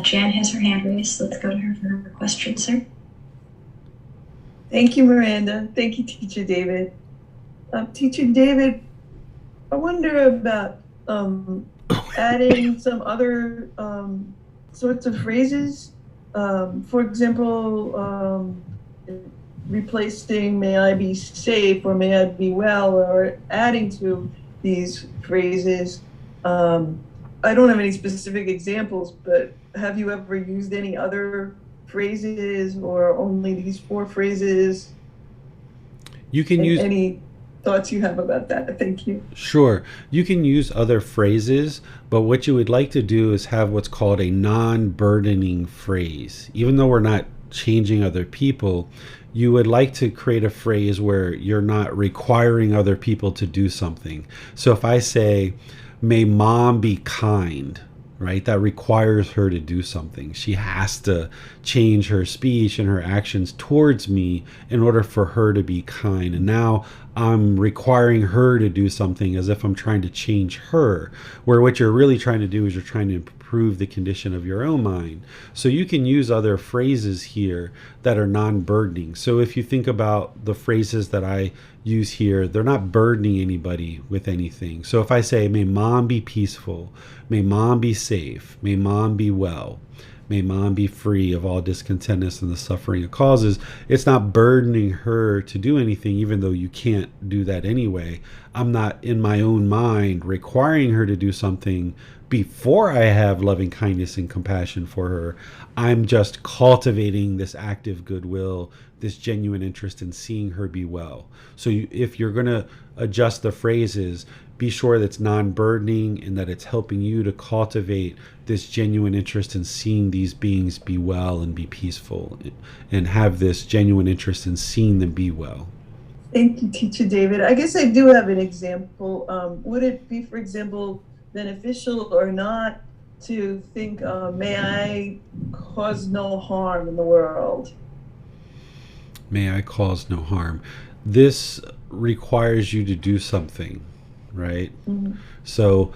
Speaker 3: Jan has her hand raised. Let's go to her for her question, sir.
Speaker 4: Thank you, Miranda. Thank you, Teacher David. Teacher David, I wonder about adding some other sorts of phrases. For example, replacing may I be safe or may I be well, or adding to these phrases. I don't have any specific examples, but have you ever used any other phrases or only these 4 phrases?
Speaker 2: You can use
Speaker 4: any thoughts you have about that. Thank you.
Speaker 2: Sure. You can use other phrases, but what you would like to do is have what's called a non-burdening phrase. Even though we're not changing other people, you would like to create a phrase where you're not requiring other people to do something. So if I say, may mom be kind, right? That requires her to do something. She has to change her speech and her actions towards me in order for her to be kind. And now I'm requiring her to do something as if I'm trying to change her, where what you're really trying to do is you're trying to improve the condition of your own mind. So you can use other phrases here that are non-burdening. So if you think about the phrases that I use here, they're not burdening anybody with anything. So if I say, may mom be peaceful, may mom be safe, may mom be well, may mom be free of all discontentness and the suffering it causes, it's not burdening her to do anything, even though you can't do that anyway. I'm not in my own mind requiring her to do something before I have loving kindness and compassion for her. I'm just cultivating this active goodwill, this genuine interest in seeing her be well. So if you're going to adjust the phrases, be sure that it's non-burdening and that it's helping you to cultivate this genuine interest in seeing these beings be well and be peaceful, and have this genuine interest in seeing them be well.
Speaker 4: Thank you, Teacher David. I guess I do have an example. Would it be, for example, beneficial or not to think, may I cause no harm in the world?
Speaker 2: May I cause no harm. This requires you to do something, right?
Speaker 4: Mm-hmm.
Speaker 2: So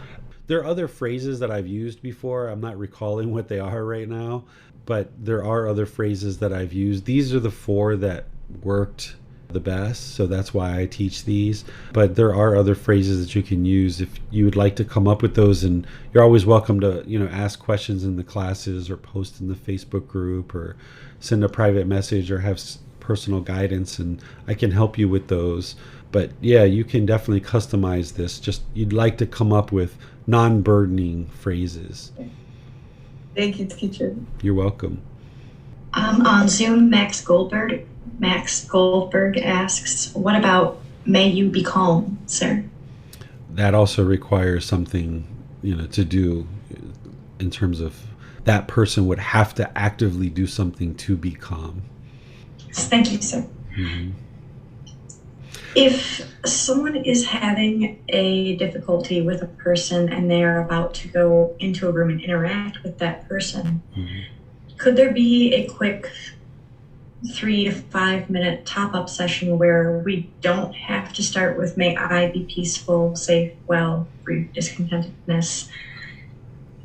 Speaker 2: there are other phrases that I've used before. I'm not recalling what they are right now, but there are other phrases that I've used. These are the 4 that worked the best, so that's why I teach these. But there are other phrases that you can use if you would like to come up with those, and you're always welcome to, ask questions in the classes or post in the Facebook group or send a private message or have personal guidance, and I can help you with those. But yeah, you can definitely customize this. Just you'd like to come up with non-burdening phrases.
Speaker 4: Thank you, teacher.
Speaker 2: You're welcome.
Speaker 3: On Zoom, Max Goldberg asks, what about may you be calm, sir?
Speaker 2: That also requires something, to do in terms of that person would have to actively do something to be calm.
Speaker 3: Thank you, sir.
Speaker 2: Mm-hmm.
Speaker 3: If someone is having a difficulty with a person and they're about to go into a room and interact with that person, could there be a quick 3 to 5 minute top-up session where we don't have to start with may I be peaceful, safe, well, free of discontentedness,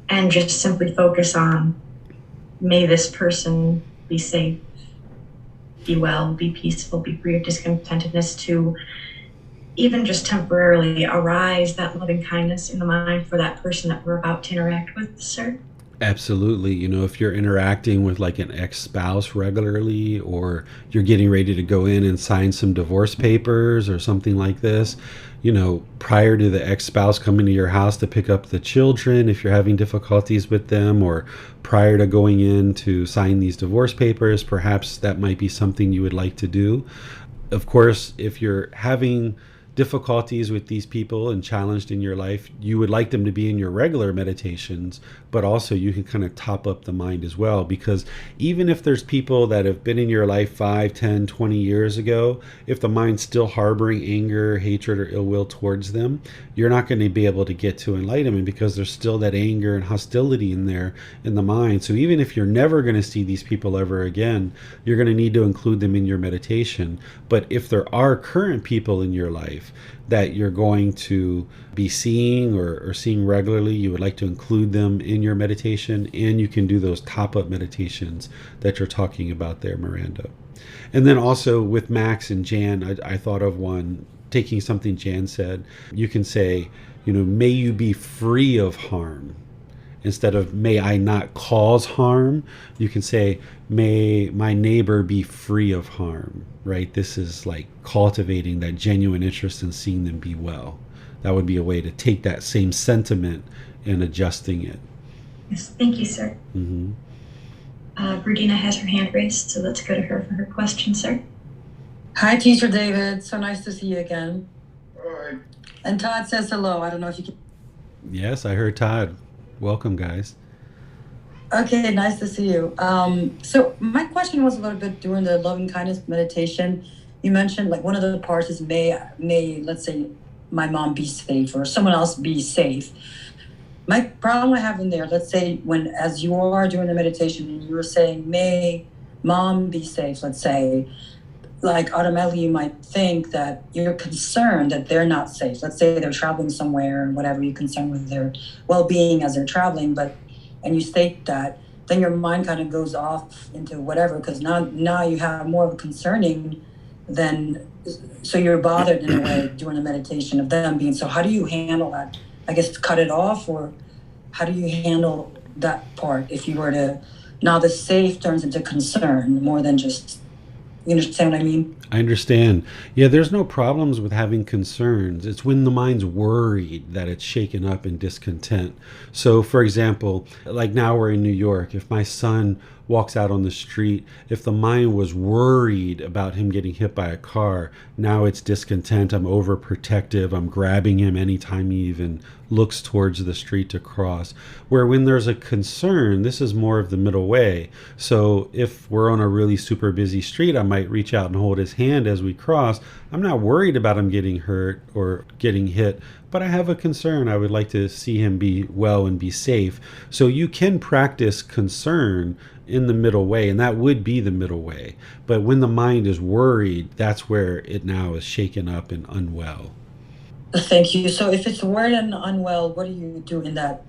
Speaker 3: and just simply focus on may this person be safe, be well, be peaceful, be free of discontentedness, to even just temporarily arise that loving kindness in the mind for that person that we're about to interact with, sir?
Speaker 2: Absolutely. If you're interacting with like an ex-spouse regularly, or you're getting ready to go in and sign some divorce papers or something like this, prior to the ex-spouse coming to your house to pick up the children, if you're having difficulties with them, or prior to going in to sign these divorce papers, perhaps that might be something you would like to do. Of course, if you're having difficulties with these people and challenged in your life, you would like them to be in your regular meditations, but also you can kind of top up the mind as well, because even if there's people that have been in your life 5, 10, 20 years ago, if the mind's still harboring anger, hatred, or ill will towards them, you're not going to be able to get to enlightenment because there's still that anger and hostility in there in the mind. So even if you're never going to see these people ever again, you're going to need to include them in your meditation. But if there are current people in your life that you're going to be seeing or seeing regularly, you would like to include them in your meditation, and you can do those top-up meditations that you're talking about there, Miranda. And then also with Max and Jan, I thought of one, taking something Jan said. You can say, may you be free of harm. Instead of may I not cause harm, you can say, may my neighbor be free of harm, right? This is like cultivating that genuine interest in seeing them be well. That would be a way to take that same sentiment and adjusting it.
Speaker 3: Yes, thank you, sir.
Speaker 2: Mm-hmm.
Speaker 3: Rudina has her hand raised, so let's go to her for her question, sir.
Speaker 7: Hi, Teacher David. So nice to see you again.
Speaker 6: All right.
Speaker 7: And Todd says hello. I don't know if you can.
Speaker 2: Yes, I heard Todd. Welcome, guys.
Speaker 7: Okay, nice to see you. So my question was a little bit during the loving kindness meditation. You mentioned like one of the parts is may let's say my mom be safe or someone else be safe. My problem I have in there, let's say when as you are doing the meditation and you were saying may mom be safe, let's say, like automatically you might think that you're concerned that they're not safe. Let's say they're traveling somewhere and whatever, you're concerned with their well-being as they're traveling, and you state that, then your mind kind of goes off into whatever, because now you have more of a concerning than, so you're bothered in a way during the meditation of them being, so how do you handle that? I guess cut it off, or how do you handle that part if you were to, now the safe turns into concern more than just, you understand what I mean?
Speaker 2: I understand. Yeah, there's no problems with having concerns. It's when the mind's worried that it's shaken up in discontent. So, for example, like now we're in New York. If my son walks out on the street, if the mind was worried about him getting hit by a car, now it's discontent. I'm overprotective. I'm grabbing him anytime he even looks towards the street to cross. Where when there's a concern, this is more of the middle way. So if we're on a really super busy street, I might reach out and hold his hand as we cross. I'm not worried about him getting hurt or getting hit, but I have a concern. I would like to see him be well and be safe. So you can practice concern in the middle way, and that would be the middle way. But when the mind is worried, that's where it now is shaken up and unwell.
Speaker 7: Thank you. So if it's worried and unwell, what do you do in that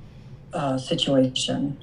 Speaker 7: situation?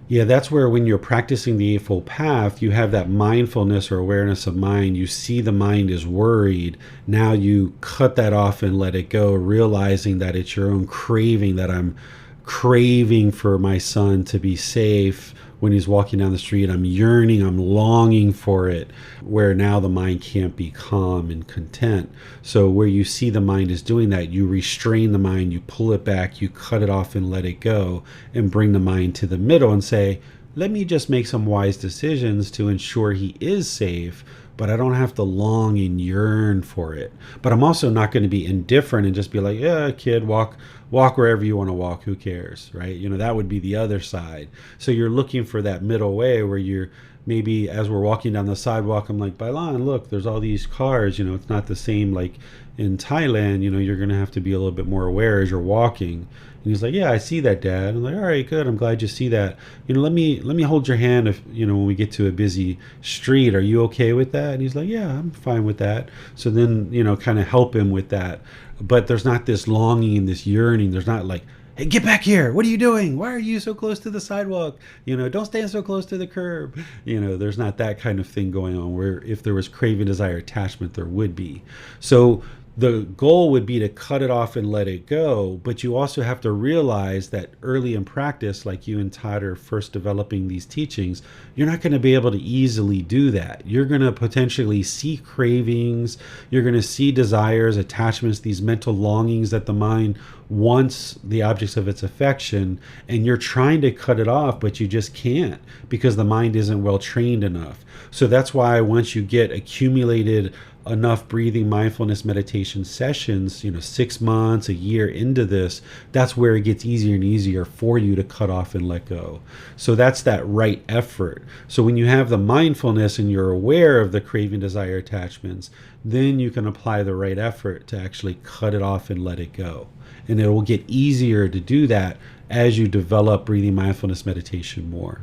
Speaker 2: Yeah, that's where when you're practicing the Eightfold Path, you have that mindfulness or awareness of mind. You see the mind is worried. Now you cut that off and let it go, realizing that it's your own craving, that I'm craving for my son to be safe when he's walking down the street. I'm yearning, I'm longing for it, where now the mind can't be calm and content. So where you see the mind is doing that, you restrain the mind, you pull it back, you cut it off and let it go, and bring the mind to the middle and say, let me just make some wise decisions to ensure he is safe, but I don't have to long and yearn for it. But I'm also not going to be indifferent and just be like, yeah, kid, walk wherever you want to walk, who cares, right? That would be the other side. So you're looking for that middle way where you're maybe, as we're walking down the sidewalk, I'm like, Bailan, look, there's all these cars, it's not the same like in Thailand, you're going to have to be a little bit more aware as you're walking. And he's like, yeah, I see that, Dad. I'm like, all right, good. I'm glad you see that. Let me hold your hand if, when we get to a busy street, are you okay with that? And he's like, yeah, I'm fine with that. So then, kind of help him with that. But there's not this longing and this yearning. There's not like, hey, get back here. What are you doing? Why are you so close to the sidewalk? Don't stand so close to the curb. There's not that kind of thing going on, where if there was craving, desire, attachment, there would be. So the goal would be to cut it off and let it go, but you also have to realize that early in practice, like you and Todd are first developing these teachings, you're not going to be able to easily do that. You're going to potentially see cravings, you're going to see desires, attachments, these mental longings that the mind wants the objects of its affection, and you're trying to cut it off, but you just can't because the mind isn't well trained enough. So that's why once you get accumulated enough breathing mindfulness meditation sessions, 6 months, a year into this, that's where it gets easier and easier for you to cut off and let go. So that's that right effort. So when you have the mindfulness and you're aware of the craving, desire, attachments, then you can apply the right effort to actually cut it off and let it go. And it will get easier to do that as you develop breathing mindfulness meditation more.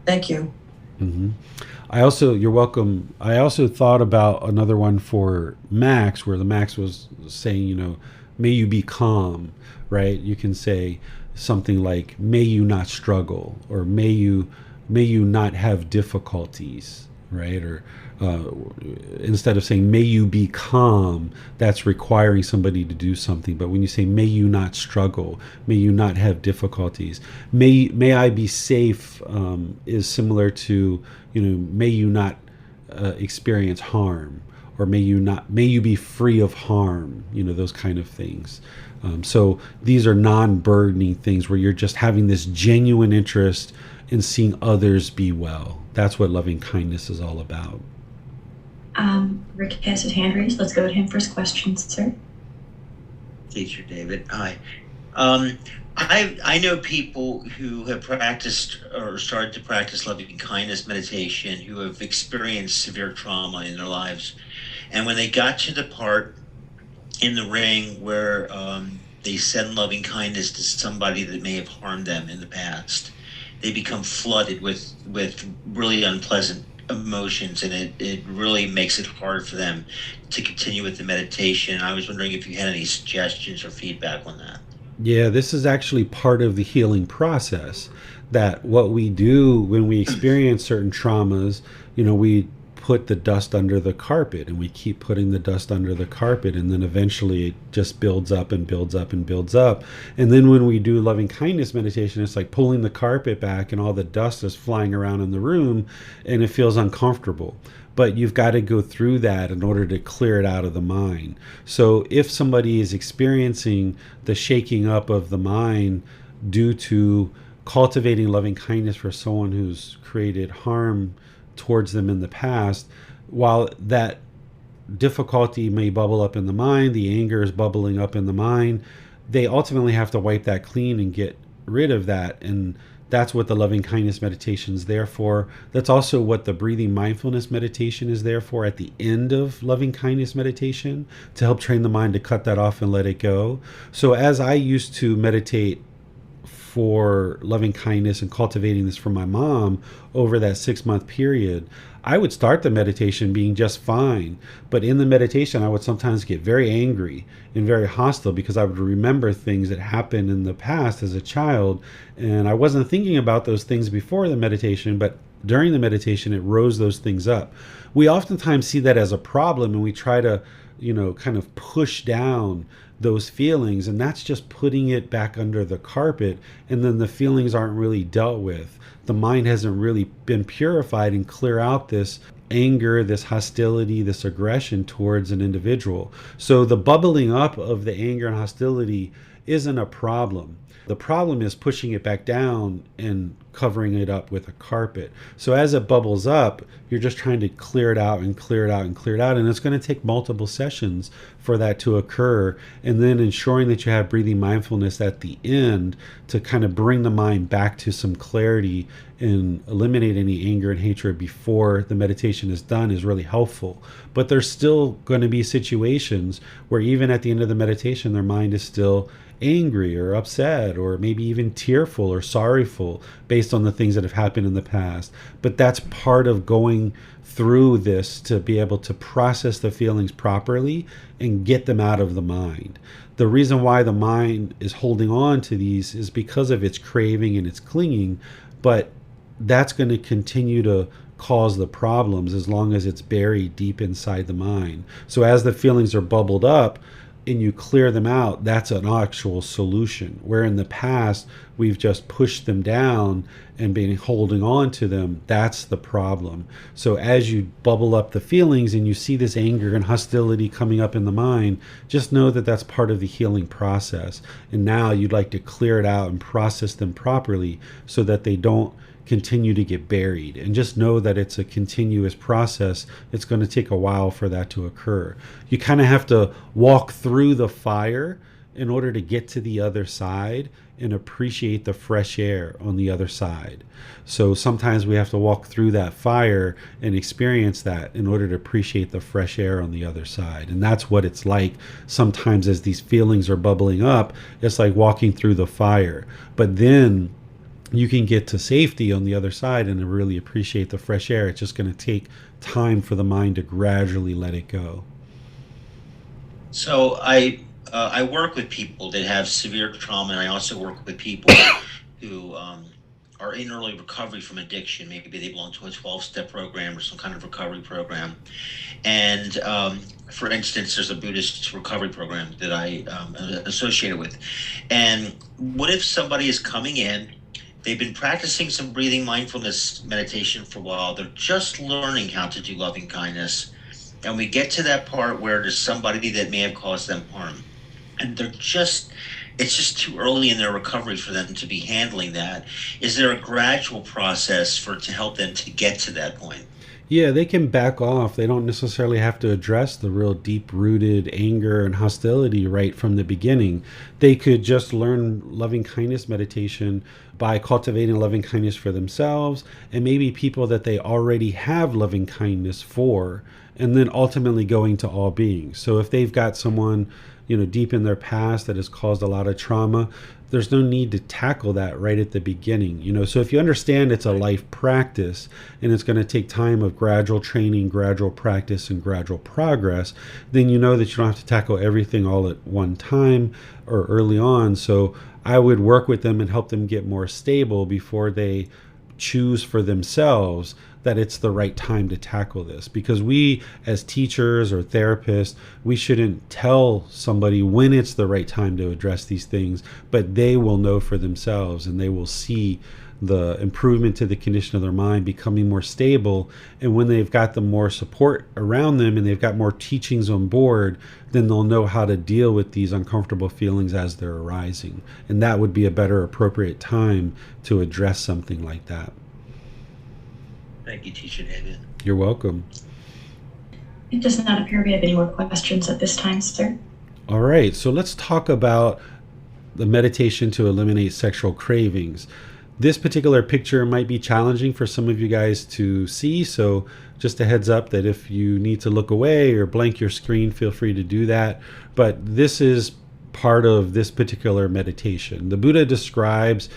Speaker 7: Thank you.
Speaker 2: Mm-hmm. You're welcome. I also thought about another one for Max, where the Max was saying, may you be calm, right? You can say something like, may you not struggle, or may you not have difficulties, right? Or instead of saying, may you be calm, that's requiring somebody to do something. But when you say, may you not struggle, may you not have difficulties, may I be safe, is similar to, may you not experience harm, or may you be free of harm, those kind of things. So these are non-burdening things where you're just having this genuine interest in seeing others be well. That's what loving kindness is all about.
Speaker 3: Rick has his hand raised. Let's go to him for his questions, sir.
Speaker 5: Teacher David, hi. I know people who have practiced or started to practice loving kindness meditation who have experienced severe trauma in their lives. And when they got to the part in the ring where they send loving kindness to somebody that may have harmed them in the past, they become flooded with really unpleasant emotions, and it really makes it hard for them to continue with the meditation. I was wondering if you had any suggestions or feedback on that.
Speaker 2: Yeah, this is actually part of the healing process, that what we do when we experience certain traumas, we put the dust under the carpet, and we keep putting the dust under the carpet, and then eventually it just builds up and builds up and builds up. And then when we do loving kindness meditation, it's like pulling the carpet back and all the dust is flying around in the room, and it feels uncomfortable. But you've got to go through that in order to clear it out of the mind. So if somebody is experiencing the shaking up of the mind due to cultivating loving kindness for someone who's created harm towards them in the past, while that difficulty may bubble up in the mind, the anger is bubbling up in the mind, they ultimately have to wipe that clean and get rid of that. And that's what the loving kindness meditation is there for. That's also what the breathing mindfulness meditation is there for at the end of loving kindness meditation, to help train the mind to cut that off and let it go. So as I used to meditate for loving kindness and cultivating this for my mom over that 6-month period, I would start the meditation being just fine. But in the meditation, I would sometimes get very angry and very hostile because I would remember things that happened in the past as a child. And I wasn't thinking about those things before the meditation, but during the meditation, it rose those things up. We oftentimes see that as a problem, and we try to, kind of push down those feelings, and that's just putting it back under the carpet, and then the feelings aren't really dealt with. The mind hasn't really been purified and clear out this anger, this hostility, this aggression towards an individual. So the bubbling up of the anger and hostility isn't a problem. The problem is pushing it back down and covering it up with a carpet. So as it bubbles up, you're just trying to clear it out and clear it out and clear it out. And it's going to take multiple sessions for that to occur. And then ensuring that you have breathing mindfulness at the end to kind of bring the mind back to some clarity and eliminate any anger and hatred before the meditation is done is really helpful. But there's still going to be situations where even at the end of the meditation, their mind is still angry or upset or maybe even tearful or sorrowful based on the things that have happened in the past. But that's part of going through this to be able to process the feelings properly and get them out of the mind. The reason why the mind is holding on to these is because of its craving and its clinging, but that's going to continue to cause the problems as long as it's buried deep inside the mind. So as the feelings are bubbled up and you clear them out, that's an actual solution. Where in the past, we've just pushed them down and been holding on to them, that's the problem. So as you bubble up the feelings and you see this anger and hostility coming up in the mind, just know that that's part of the healing process. And now you'd like to clear it out and process them properly so that they don't continue to get buried. And just know that it's a continuous process. It's going to take a while for that to occur. You kind of have to walk through the fire in order to get to the other side and appreciate the fresh air on the other side. So sometimes we have to walk through that fire and experience that in order to appreciate the fresh air on the other side. And that's what it's like sometimes as these feelings are bubbling up. It's like walking through the fire. But then you can get to safety on the other side and really appreciate the fresh air. It's just going to take time for the mind to gradually let it go.
Speaker 5: So I work with people that have severe trauma, and I also work with people who are in early recovery from addiction. Maybe they belong to a 12-step program or some kind of recovery program. And for instance, there's a Buddhist recovery program that I am associated with. And what if somebody is coming in, they've been practicing some breathing mindfulness meditation for a while. They're just learning how to do loving kindness. And we get to that part where there's somebody that may have caused them harm. And it's just too early in their recovery for them to be handling that. Is there a gradual process to help them to get to that point?
Speaker 2: Yeah, they can back off. They don't necessarily have to address the real deep-rooted anger and hostility right from the beginning. They could just learn loving kindness meditation by cultivating loving kindness for themselves and maybe people that they already have loving kindness for, and then ultimately going to all beings. So if they've got someone, deep in their past that has caused a lot of trauma, there's no need to tackle that right at the beginning. So if you understand it's a life practice and it's going to take time of gradual training, gradual practice, and gradual progress, then you know that you don't have to tackle everything all at one time or early on. So I would work with them and help them get more stable before they choose for themselves that it's the right time to tackle this. Because we, as teachers or therapists, we shouldn't tell somebody when it's the right time to address these things, but they will know for themselves, and they will see the improvement to the condition of their mind becoming more stable. And when they've got the more support around them and they've got more teachings on board, then they'll know how to deal with these uncomfortable feelings as they're arising. And that would be a better appropriate time to address something like that.
Speaker 5: Thank you, Teacher David.
Speaker 2: You're welcome.
Speaker 3: It does not appear we have any more questions at this time, sir.
Speaker 2: All right, so let's talk about the meditation to eliminate sexual cravings. This particular picture might be challenging for some of you guys to see, so just a heads up that if you need to look away or blank your screen, feel free to do that. But this is part of this particular meditation. The Buddha describes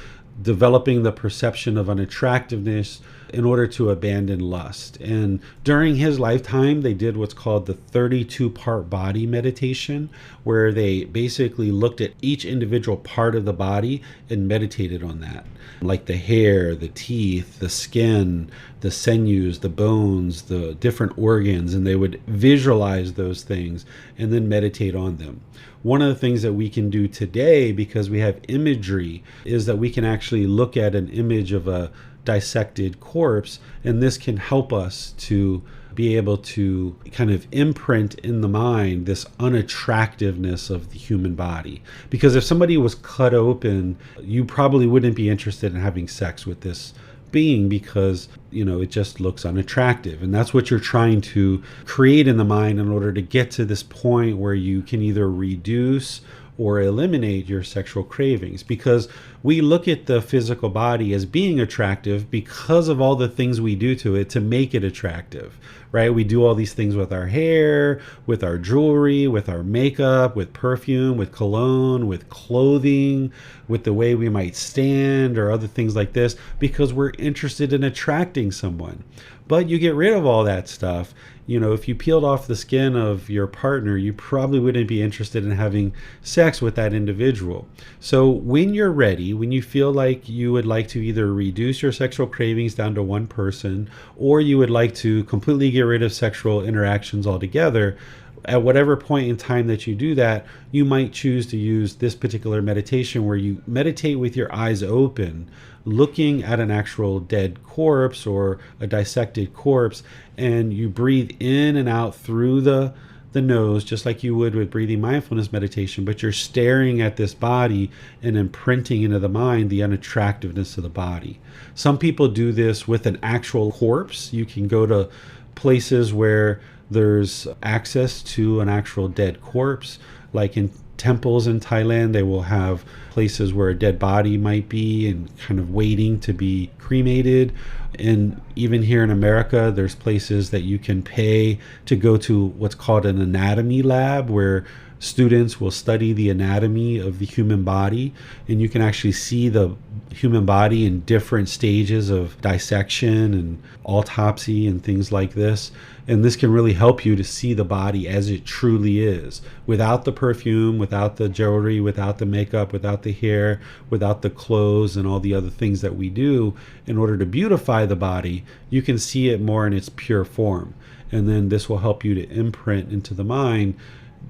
Speaker 2: developing the perception of unattractiveness in order to abandon lust. And during his lifetime, they did what's called the 32-part body meditation, where they basically looked at each individual part of the body and meditated on that, like the hair, the teeth, the skin, the sinews, the bones, the different organs, and they would visualize those things and then meditate on them. One of the things that we can do today, because we have imagery, is that we can actually look at an image of a dissected corpse, and this can help us to be able to kind of imprint in the mind this unattractiveness of the human body. Because if somebody was cut open, you probably wouldn't be interested in having sex with this being, because it just looks unattractive. And that's what you're trying to create in the mind in order to get to this point where you can either reduce or eliminate your sexual cravings. Because we look at the physical body as being attractive because of all the things we do to it to make it attractive, right? We do all these things with our hair, with our jewelry, with our makeup, with perfume, with cologne, with clothing, with the way we might stand or other things like this, because we're interested in attracting someone. But you get rid of all that stuff. If you peeled off the skin of your partner, you probably wouldn't be interested in having sex with that individual. So when you're ready, when you feel like you would like to either reduce your sexual cravings down to one person, or you would like to completely get rid of sexual interactions altogether, at whatever point in time that you do that, you might choose to use this particular meditation where you meditate with your eyes open, looking at an actual dead corpse or a dissected corpse, and you breathe in and out through the nose, just like you would with breathing mindfulness meditation, but you're staring at this body and imprinting into the mind the unattractiveness of the body. Some people do this with an actual corpse. You can go to places where there's access to an actual dead corpse, like in temples in Thailand. They will have places where a dead body might be and kind of waiting to be cremated. And even here in America, there's places that you can pay to go to what's called an anatomy lab, where students will study the anatomy of the human body, and you can actually see the human body in different stages of dissection and autopsy and things like this. And this can really help you to see the body as it truly is, without the perfume, without the jewelry, without the makeup, without the hair, without the clothes and all the other things that we do in order to beautify the body. You can see it more in its pure form. And then this will help you to imprint into the mind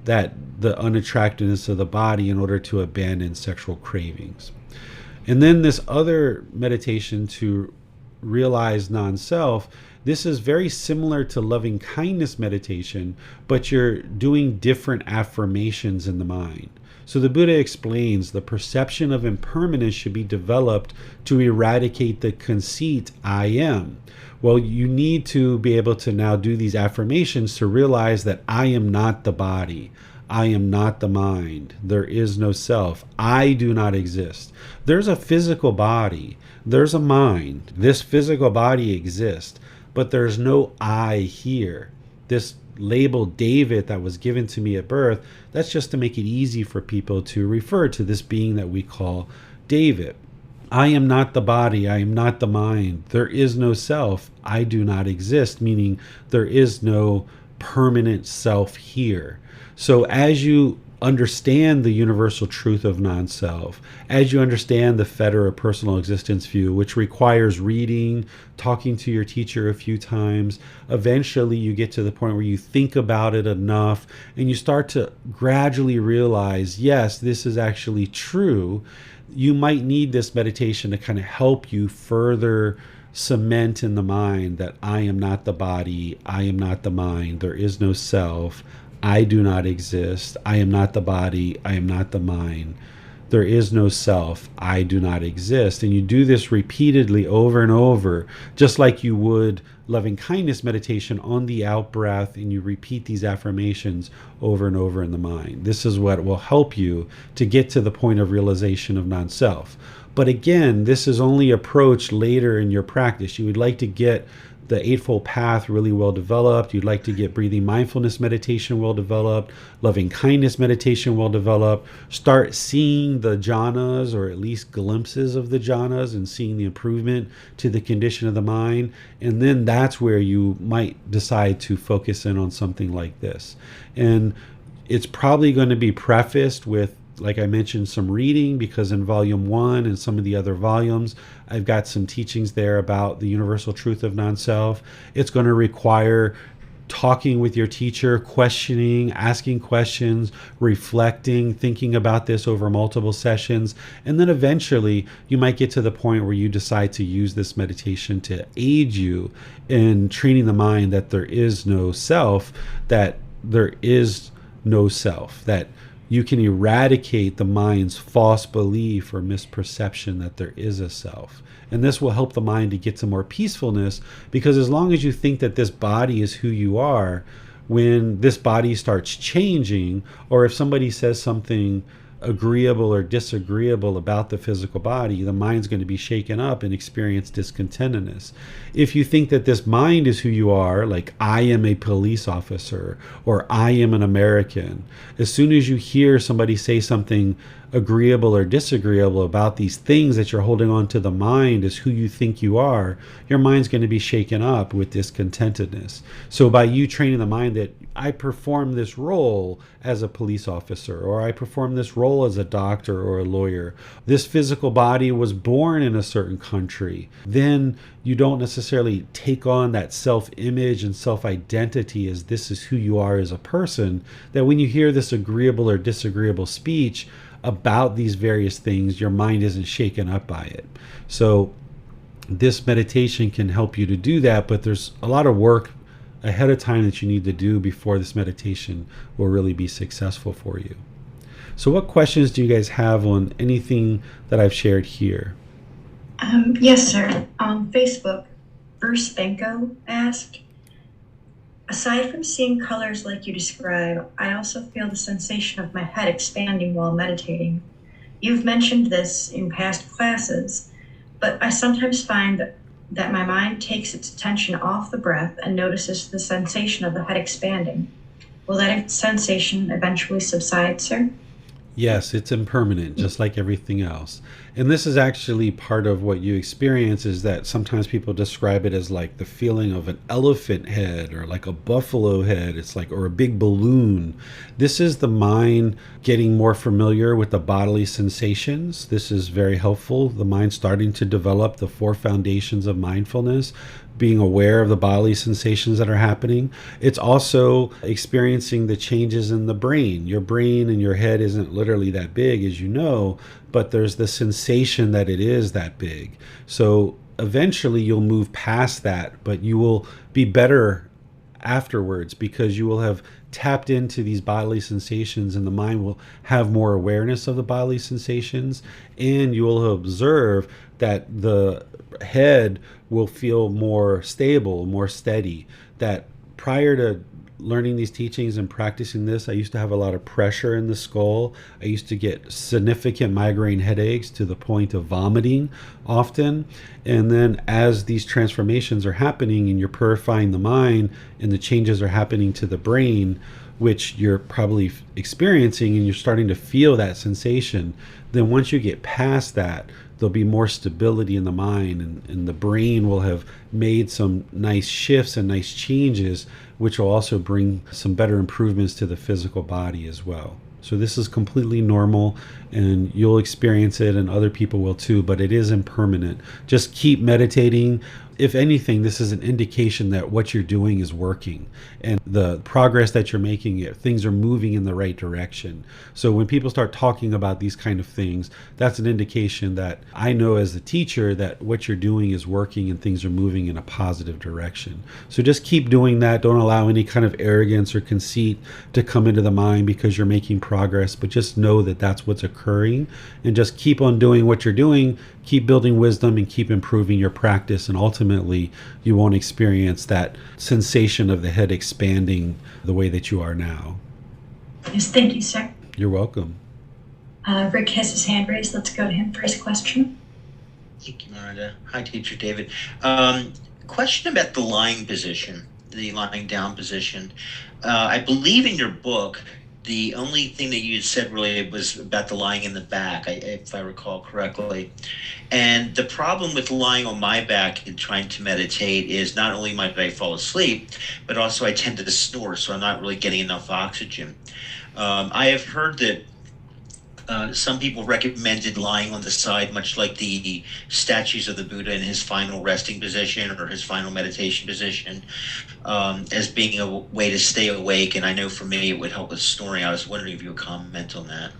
Speaker 2: that the unattractiveness of the body in order to abandon sexual cravings. And then this other meditation to realize non-self, this is very similar to loving kindness meditation, but you're doing different affirmations in the mind. So the Buddha explains the perception of impermanence should be developed to eradicate the conceit, I am. Well, you need to be able to now do these affirmations to realize that I am not the body. I am not the mind. There is no self. I do not exist. There's a physical body. There's a mind. This physical body exists, but there's no I here. This label David that was given to me at birth, that's just to make it easy for people to refer to this being that we call David. I am not the body. I am not the mind. There is no self. I do not exist, meaning there is no permanent self here. So as you understand the universal truth of non-self, as you understand the Fetter or personal existence view, which requires reading, talking to your teacher a few times, eventually you get to the point where you think about it enough and you start to gradually realize, yes, this is actually true. You might need this meditation to kind of help you further cement in the mind that I am not the body, I am not the mind, there is no self, I do not exist, I am not the body, I am not the mind, there is no self, I do not exist. And you do this repeatedly over and over, just like you would loving kindness meditation on the out breath, and you repeat these affirmations over and over in the mind. This is what will help you to get to the point of realization of non-self. But again, this is only approached later in your practice. You would like to get the Eightfold Path really well developed. You'd like to get breathing mindfulness meditation well developed, loving kindness meditation well developed. Start seeing the jhanas, or at least glimpses of the jhanas, and seeing the improvement to the condition of the mind. And then that's where you might decide to focus in on something like this. And it's probably going to be prefaced with, like I mentioned, some reading, because in volume 1 and some of the other volumes, I've got some teachings there about the universal truth of non-self. It's going to require talking with your teacher, questioning, asking questions, reflecting, thinking about this over multiple sessions. And then eventually you might get to the point where you decide to use this meditation to aid you in training the mind that there is no self, that there is no self, that you can eradicate the mind's false belief or misperception that there is a self. And this will help the mind to get to more peacefulness, because as long as you think that this body is who you are, when this body starts changing, or if somebody says something agreeable or disagreeable about the physical body, the mind's going to be shaken up and experience discontentedness. If you think that this mind is who you are, like I am a police officer or I am an American, as soon as you hear somebody say something agreeable or disagreeable about these things that you're holding on to the mind as who you think you are, your mind's going to be shaken up with discontentedness. So by you training the mind that I perform this role as a police officer, or I perform this role as a doctor or a lawyer, this physical body was born in a certain country, then you don't necessarily take on that self-image and self-identity as this is who you are as a person, that when you hear this agreeable or disagreeable speech about these various things, your mind isn't shaken up by it. So this meditation can help you to do that, but there's a lot of work ahead of time that you need to do before this meditation will really be successful for you. So what questions do you guys have on anything that I've shared here?
Speaker 3: Yes, sir. On Facebook, Bruce Benko asked, aside from seeing colors like you describe, I also feel the sensation of my head expanding while meditating. You've mentioned this in past classes, but I sometimes find that my mind takes its attention off the breath and notices the sensation of the head expanding. Will that sensation eventually subside, sir?
Speaker 2: Yes, it's impermanent, just like everything else. And this is actually part of what you experience, is that sometimes people describe it as like the feeling of an elephant head or like a buffalo head. It's like, or a big balloon. This is the mind getting more familiar with the bodily sensations. This is very helpful. The mind starting to develop the 4 foundations of mindfulness, being aware of the bodily sensations that are happening. It's also experiencing the changes in the brain. Your brain and your head isn't literally that big, as you know, but there's the sensation that it is that big. So eventually you'll move past that, but you will be better afterwards, because you will have tapped into these bodily sensations, and the mind will have more awareness of the bodily sensations, and you will observe that the head will feel more stable, more steady. That prior to learning these teachings and practicing this, I used to have a lot of pressure in the skull. I used to get significant migraine headaches to the point of vomiting often. And then as these transformations are happening and you're purifying the mind and the changes are happening to the brain, which you're probably experiencing, and you're starting to feel that sensation, then once you get past that, there'll be more stability in the mind, and the brain will have made some nice shifts and nice changes, which will also bring some better improvements to the physical body as well. So this is completely normal, and you'll experience it and other people will too, but it is impermanent. Just keep meditating. If anything, this is an indication that what you're doing is working, and the progress that you're making, things are moving in the right direction. So when people start talking about these kind of things, that's an indication that I know as a teacher that what you're doing is working and things are moving in a positive direction. So just keep doing that. Don't allow any kind of arrogance or conceit to come into the mind because you're making progress, but just know that that's what's occurring, and just keep on doing what you're doing. Keep building wisdom and keep improving your practice, and ultimately you won't experience that sensation of the head expanding the way that you are now.
Speaker 3: Yes, thank you, sir.
Speaker 2: You're welcome.
Speaker 3: Rick has his hand raised. Let's go to him for his question.
Speaker 5: Thank you, Miranda. Hi, Teacher David. Question about the lying position, the lying down position. I believe in your book, the only thing that you had said really was about the lying in the back, if I recall correctly. And the problem with lying on my back and trying to meditate is not only might I fall asleep, but also I tend to snore, so I'm not really getting enough oxygen. I have heard that some people recommended lying on the side, much like the statues of the Buddha in his final resting position or his final meditation position, as being a way to stay awake. And I know for me it would help with snoring. I was wondering if you would comment on that.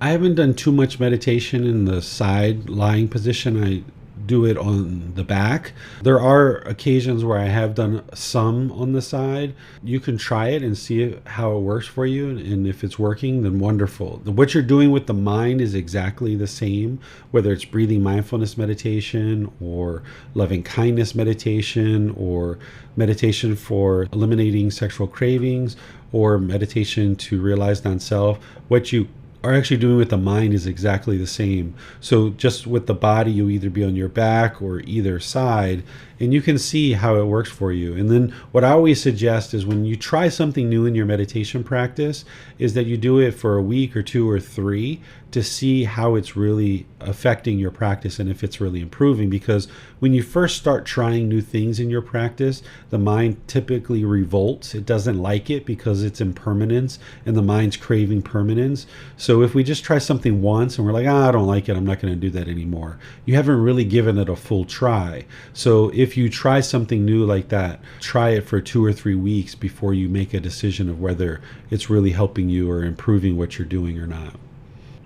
Speaker 2: I haven't done too much meditation in the side lying position. I do it on the back. There are occasions where I have done some on the side. You can try it and see how it works for you, and if it's working, then wonderful. What you're doing with the mind is exactly the same, whether it's breathing mindfulness meditation or loving kindness meditation or meditation for eliminating sexual cravings or meditation to realize non-self. What you are actually doing with the mind is exactly the same. So just with the body, you either be on your back or either side, and you can see how it works for you. And then what I always suggest is when you try something new in your meditation practice is that you do it for a week or 2 or 3 to see how it's really affecting your practice and if it's really improving. Because when you first start trying new things in your practice, the mind typically revolts. It doesn't like it because it's impermanence and the mind's craving permanence. So if we just try something once and we're like, I don't like it, I'm not going to do that anymore, you haven't really given it a full try. So if you try something new like that, try it for 2 or 3 weeks before you make a decision of whether it's really helping you or improving what you're doing or not.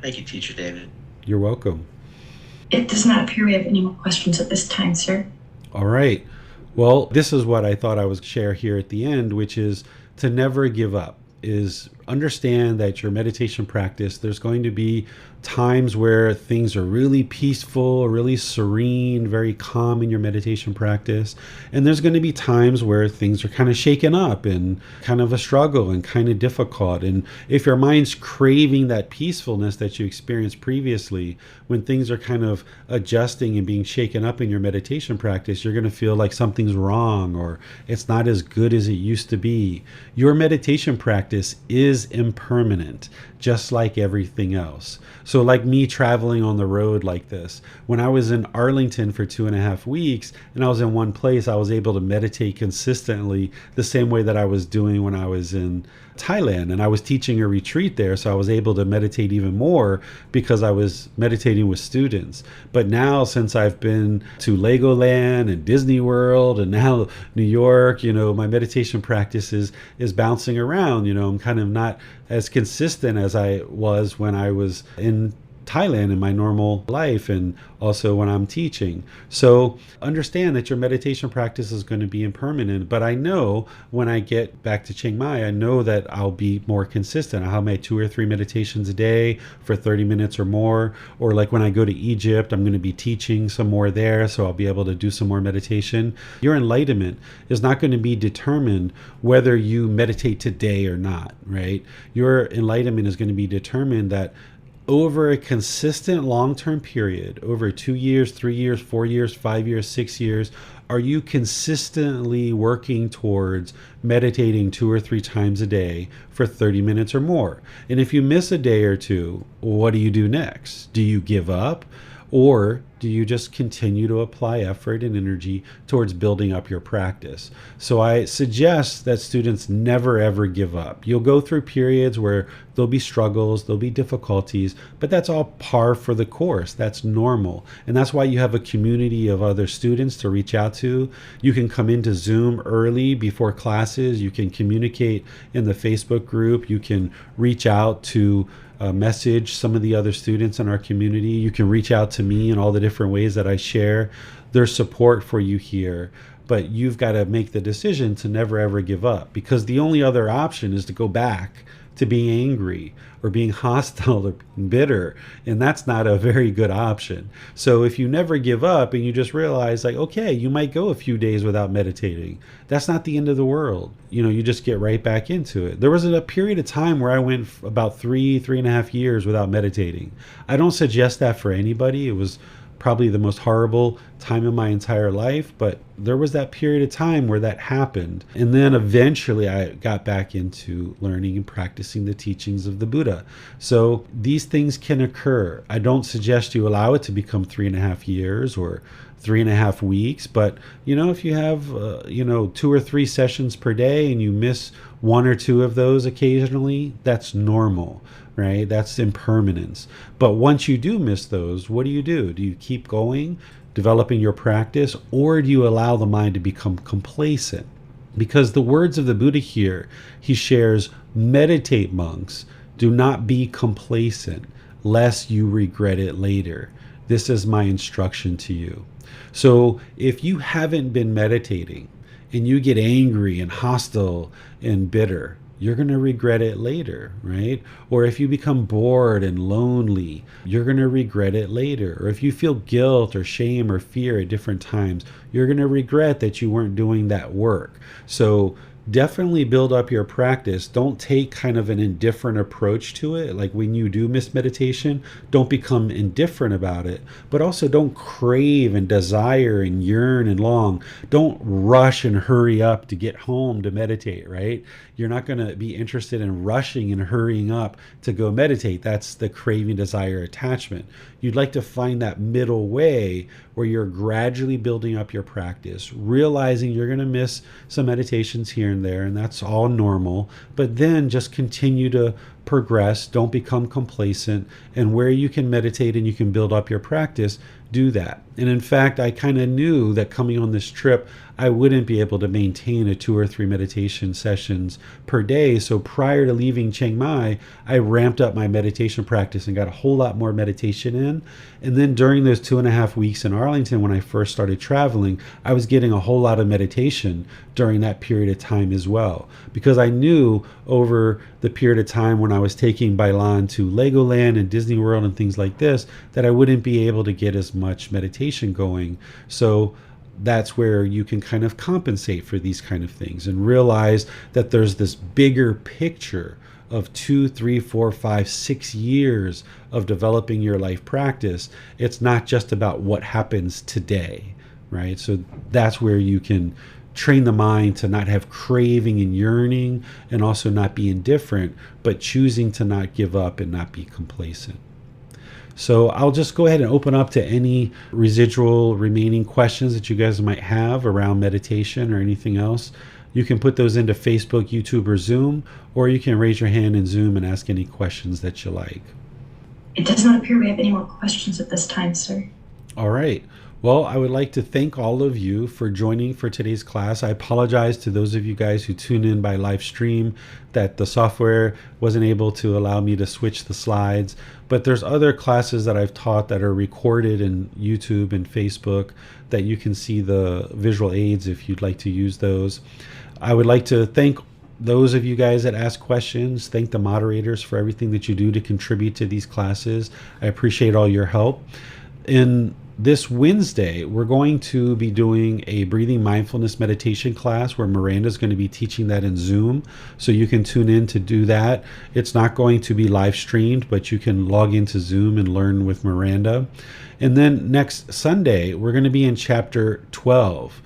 Speaker 5: Thank you, Teacher David.
Speaker 2: You're welcome.
Speaker 3: It does not appear we have any more questions at this time, sir.
Speaker 2: All right. Well, this is what I thought I would share here at the end, which is to never give up. Is understand that your meditation practice, there's going to be times where things are really peaceful, really serene, very calm in your meditation practice. And there's going to be times where things are kind of shaken up and kind of a struggle and kind of difficult. And if your mind's craving that peacefulness that you experienced previously, when things are kind of adjusting and being shaken up in your meditation practice, you're going to feel like something's wrong or it's not as good as it used to be. Your meditation practice is impermanent, just like everything else. So like me traveling on the road like this, when I was in Arlington for 2.5 weeks and I was in one place, I was able to meditate consistently the same way that I was doing when I was in Thailand, and I was teaching a retreat there, so I was able to meditate even more because I was meditating with students. But now, since I've been to Legoland and Disney World and now New York, my meditation practice is bouncing around. I'm kind of not as consistent as I was when I was in Thailand in my normal life and also when I'm teaching. So understand that your meditation practice is going to be impermanent, but I know when I get back to Chiang Mai, I know that I'll be more consistent. I'll have my 2 or 3 meditations a day for 30 minutes or more, or like when I go to Egypt, I'm going to be teaching some more there, so I'll be able to do some more meditation. Your enlightenment is not going to be determined whether you meditate today or not, right? Your enlightenment is going to be determined that over a consistent long-term period, over 2 years, 3 years, 4 years, 5 years, 6 years, are you consistently working towards meditating 2 or 3 times a day for 30 minutes or more? And if you miss a day or two, what do you do next? Do you give up? Or do you just continue to apply effort and energy towards building up your practice? So I suggest that students never ever give up. You'll go through periods where there'll be struggles, there'll be difficulties, but that's all par for the course. That's normal. And that's why you have a community of other students to reach out to. You can come into Zoom early before classes. You can communicate in the Facebook group. You can reach out to message some of the other students in our community. You can reach out to me in all the different ways that I share. There's support for you here, but you've got to make the decision to never ever give up, because the only other option is to go back to being angry or being hostile or being bitter, and that's not a very good option. So if you never give up and you just realize, like, okay, you might go a few days without meditating, that's not the end of the world. You just get right back into it. There was a period of time where I went about 3.5 years without meditating. I don't suggest that for anybody. It was probably the most horrible time in my entire life, but there was that period of time where that happened. And then eventually I got back into learning and practicing the teachings of the Buddha. So these things can occur. I don't suggest you allow it to become 3.5 years or 3.5 weeks, but if you have 2 or 3 sessions per day and you miss 1 or 2 of those occasionally, that's normal, right? That's impermanence. But once you do miss those, what do? Do you keep going, developing your practice, or do you allow the mind to become complacent? Because the words of the Buddha here, he shares, meditate, monks, do not be complacent, lest you regret it later. This is my instruction to you. So if you haven't been meditating and you get angry and hostile and bitter, you're going to regret it later, right? Or if you become bored and lonely, you're going to regret it later. Or if you feel guilt or shame or fear at different times, you're going to regret that you weren't doing that work. So definitely build up your practice. Don't take kind of an indifferent approach to it. Like when you do miss meditation, don't become indifferent about it, but also don't crave and desire and yearn and long. Don't rush and hurry up to get home to meditate, right? You're not going to be interested in rushing and hurrying up to go meditate. That's the craving, desire, attachment. You'd like to find that middle way where you're gradually building up your practice, realizing you're going to miss some meditations here and there, and that's all normal, but then just continue to progress. Don't become complacent, and where you can meditate and you can build up your practice, do that. And in fact, I kind of knew that coming on this trip, I wouldn't be able to maintain a 2 or 3 meditation sessions per day. So prior to leaving Chiang Mai, I ramped up my meditation practice and got a whole lot more meditation in. And then during those 2.5 weeks in Arlington, when I first started traveling, I was getting a whole lot of meditation during that period of time as well. Because I knew over the period of time when I was taking Bailan to Legoland and Disney World and things like this, that I wouldn't be able to get as much meditation going. So that's where you can kind of compensate for these kind of things and realize that there's this bigger picture of 2, 3, 4, 5, 6 years of developing your life practice. It's not just about what happens today, right? So that's where you can train the mind to not have craving and yearning, and also not be indifferent, but choosing to not give up and not be complacent. So I'll just go ahead and open up to any residual remaining questions that you guys might have around meditation or anything else. You can put those into Facebook, YouTube, or Zoom, or you can raise your hand in Zoom and ask any questions that you like.
Speaker 3: It does not appear we have any more questions at this time, sir.
Speaker 2: All right. Well, I would like to thank all of you for joining for today's class. I apologize to those of you guys who tune in by live stream that the software wasn't able to allow me to switch the slides. But there's other classes that I've taught that are recorded in YouTube and Facebook that you can see the visual aids if you'd like to use those. I would like to thank those of you guys that ask questions. Thank the moderators for everything that you do to contribute to these classes. I appreciate all your help. In this Wednesday, we're going to be doing a breathing mindfulness meditation class where Miranda's going to be teaching that in Zoom. So you can tune in to do that. It's not going to be live streamed, but you can log into Zoom and learn with Miranda. And then next Sunday, we're going to be in chapter 12.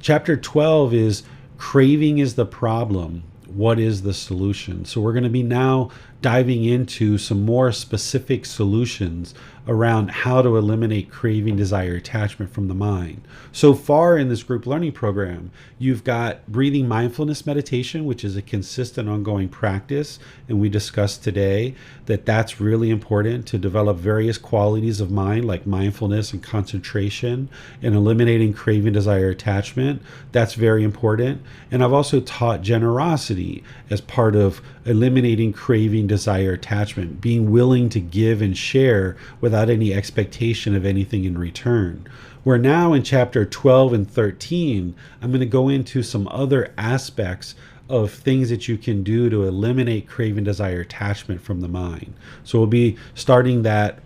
Speaker 2: Chapter 12 is Craving is the Problem. What is the solution? So we're going to be now diving into some more specific solutions around how to eliminate craving, desire, attachment from the mind. So far in this group learning program, you've got breathing mindfulness meditation, which is a consistent ongoing practice. And we discussed today that that's really important to develop various qualities of mind like mindfulness and concentration and eliminating craving, desire, attachment. That's very important. And I've also taught generosity as part of eliminating craving, desire, attachment, being willing to give and share without any expectation of anything in return. We're now in chapter 12 and 13. I'm going to go into some other aspects of things that you can do to eliminate craving, desire, attachment from the mind. So we'll be starting that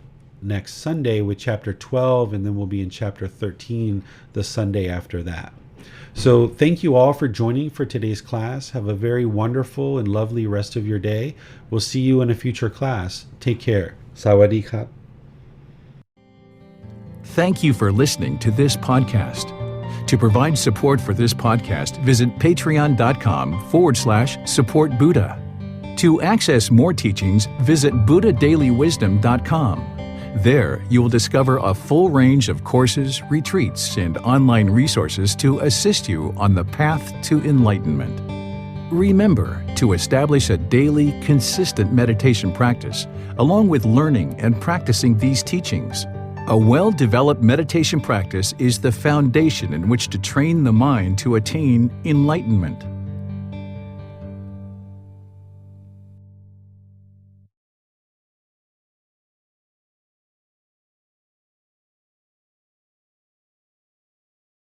Speaker 2: next Sunday with chapter 12, and then we'll be in chapter 13 the Sunday after that. So thank you all for joining for today's class. Have a very wonderful and lovely rest of your day. We'll see you in a future class. Take care. Sawadee krap.
Speaker 1: Thank you for listening to this podcast. To provide support for this podcast, visit patreon.com/support Buddha. To access more teachings, visit buddhadailywisdom.com. There, you will discover a full range of courses, retreats, and online resources to assist you on the path to enlightenment. Remember to establish a daily, consistent meditation practice, along with learning and practicing these teachings. A well-developed meditation practice is the foundation in which to train the mind to attain enlightenment.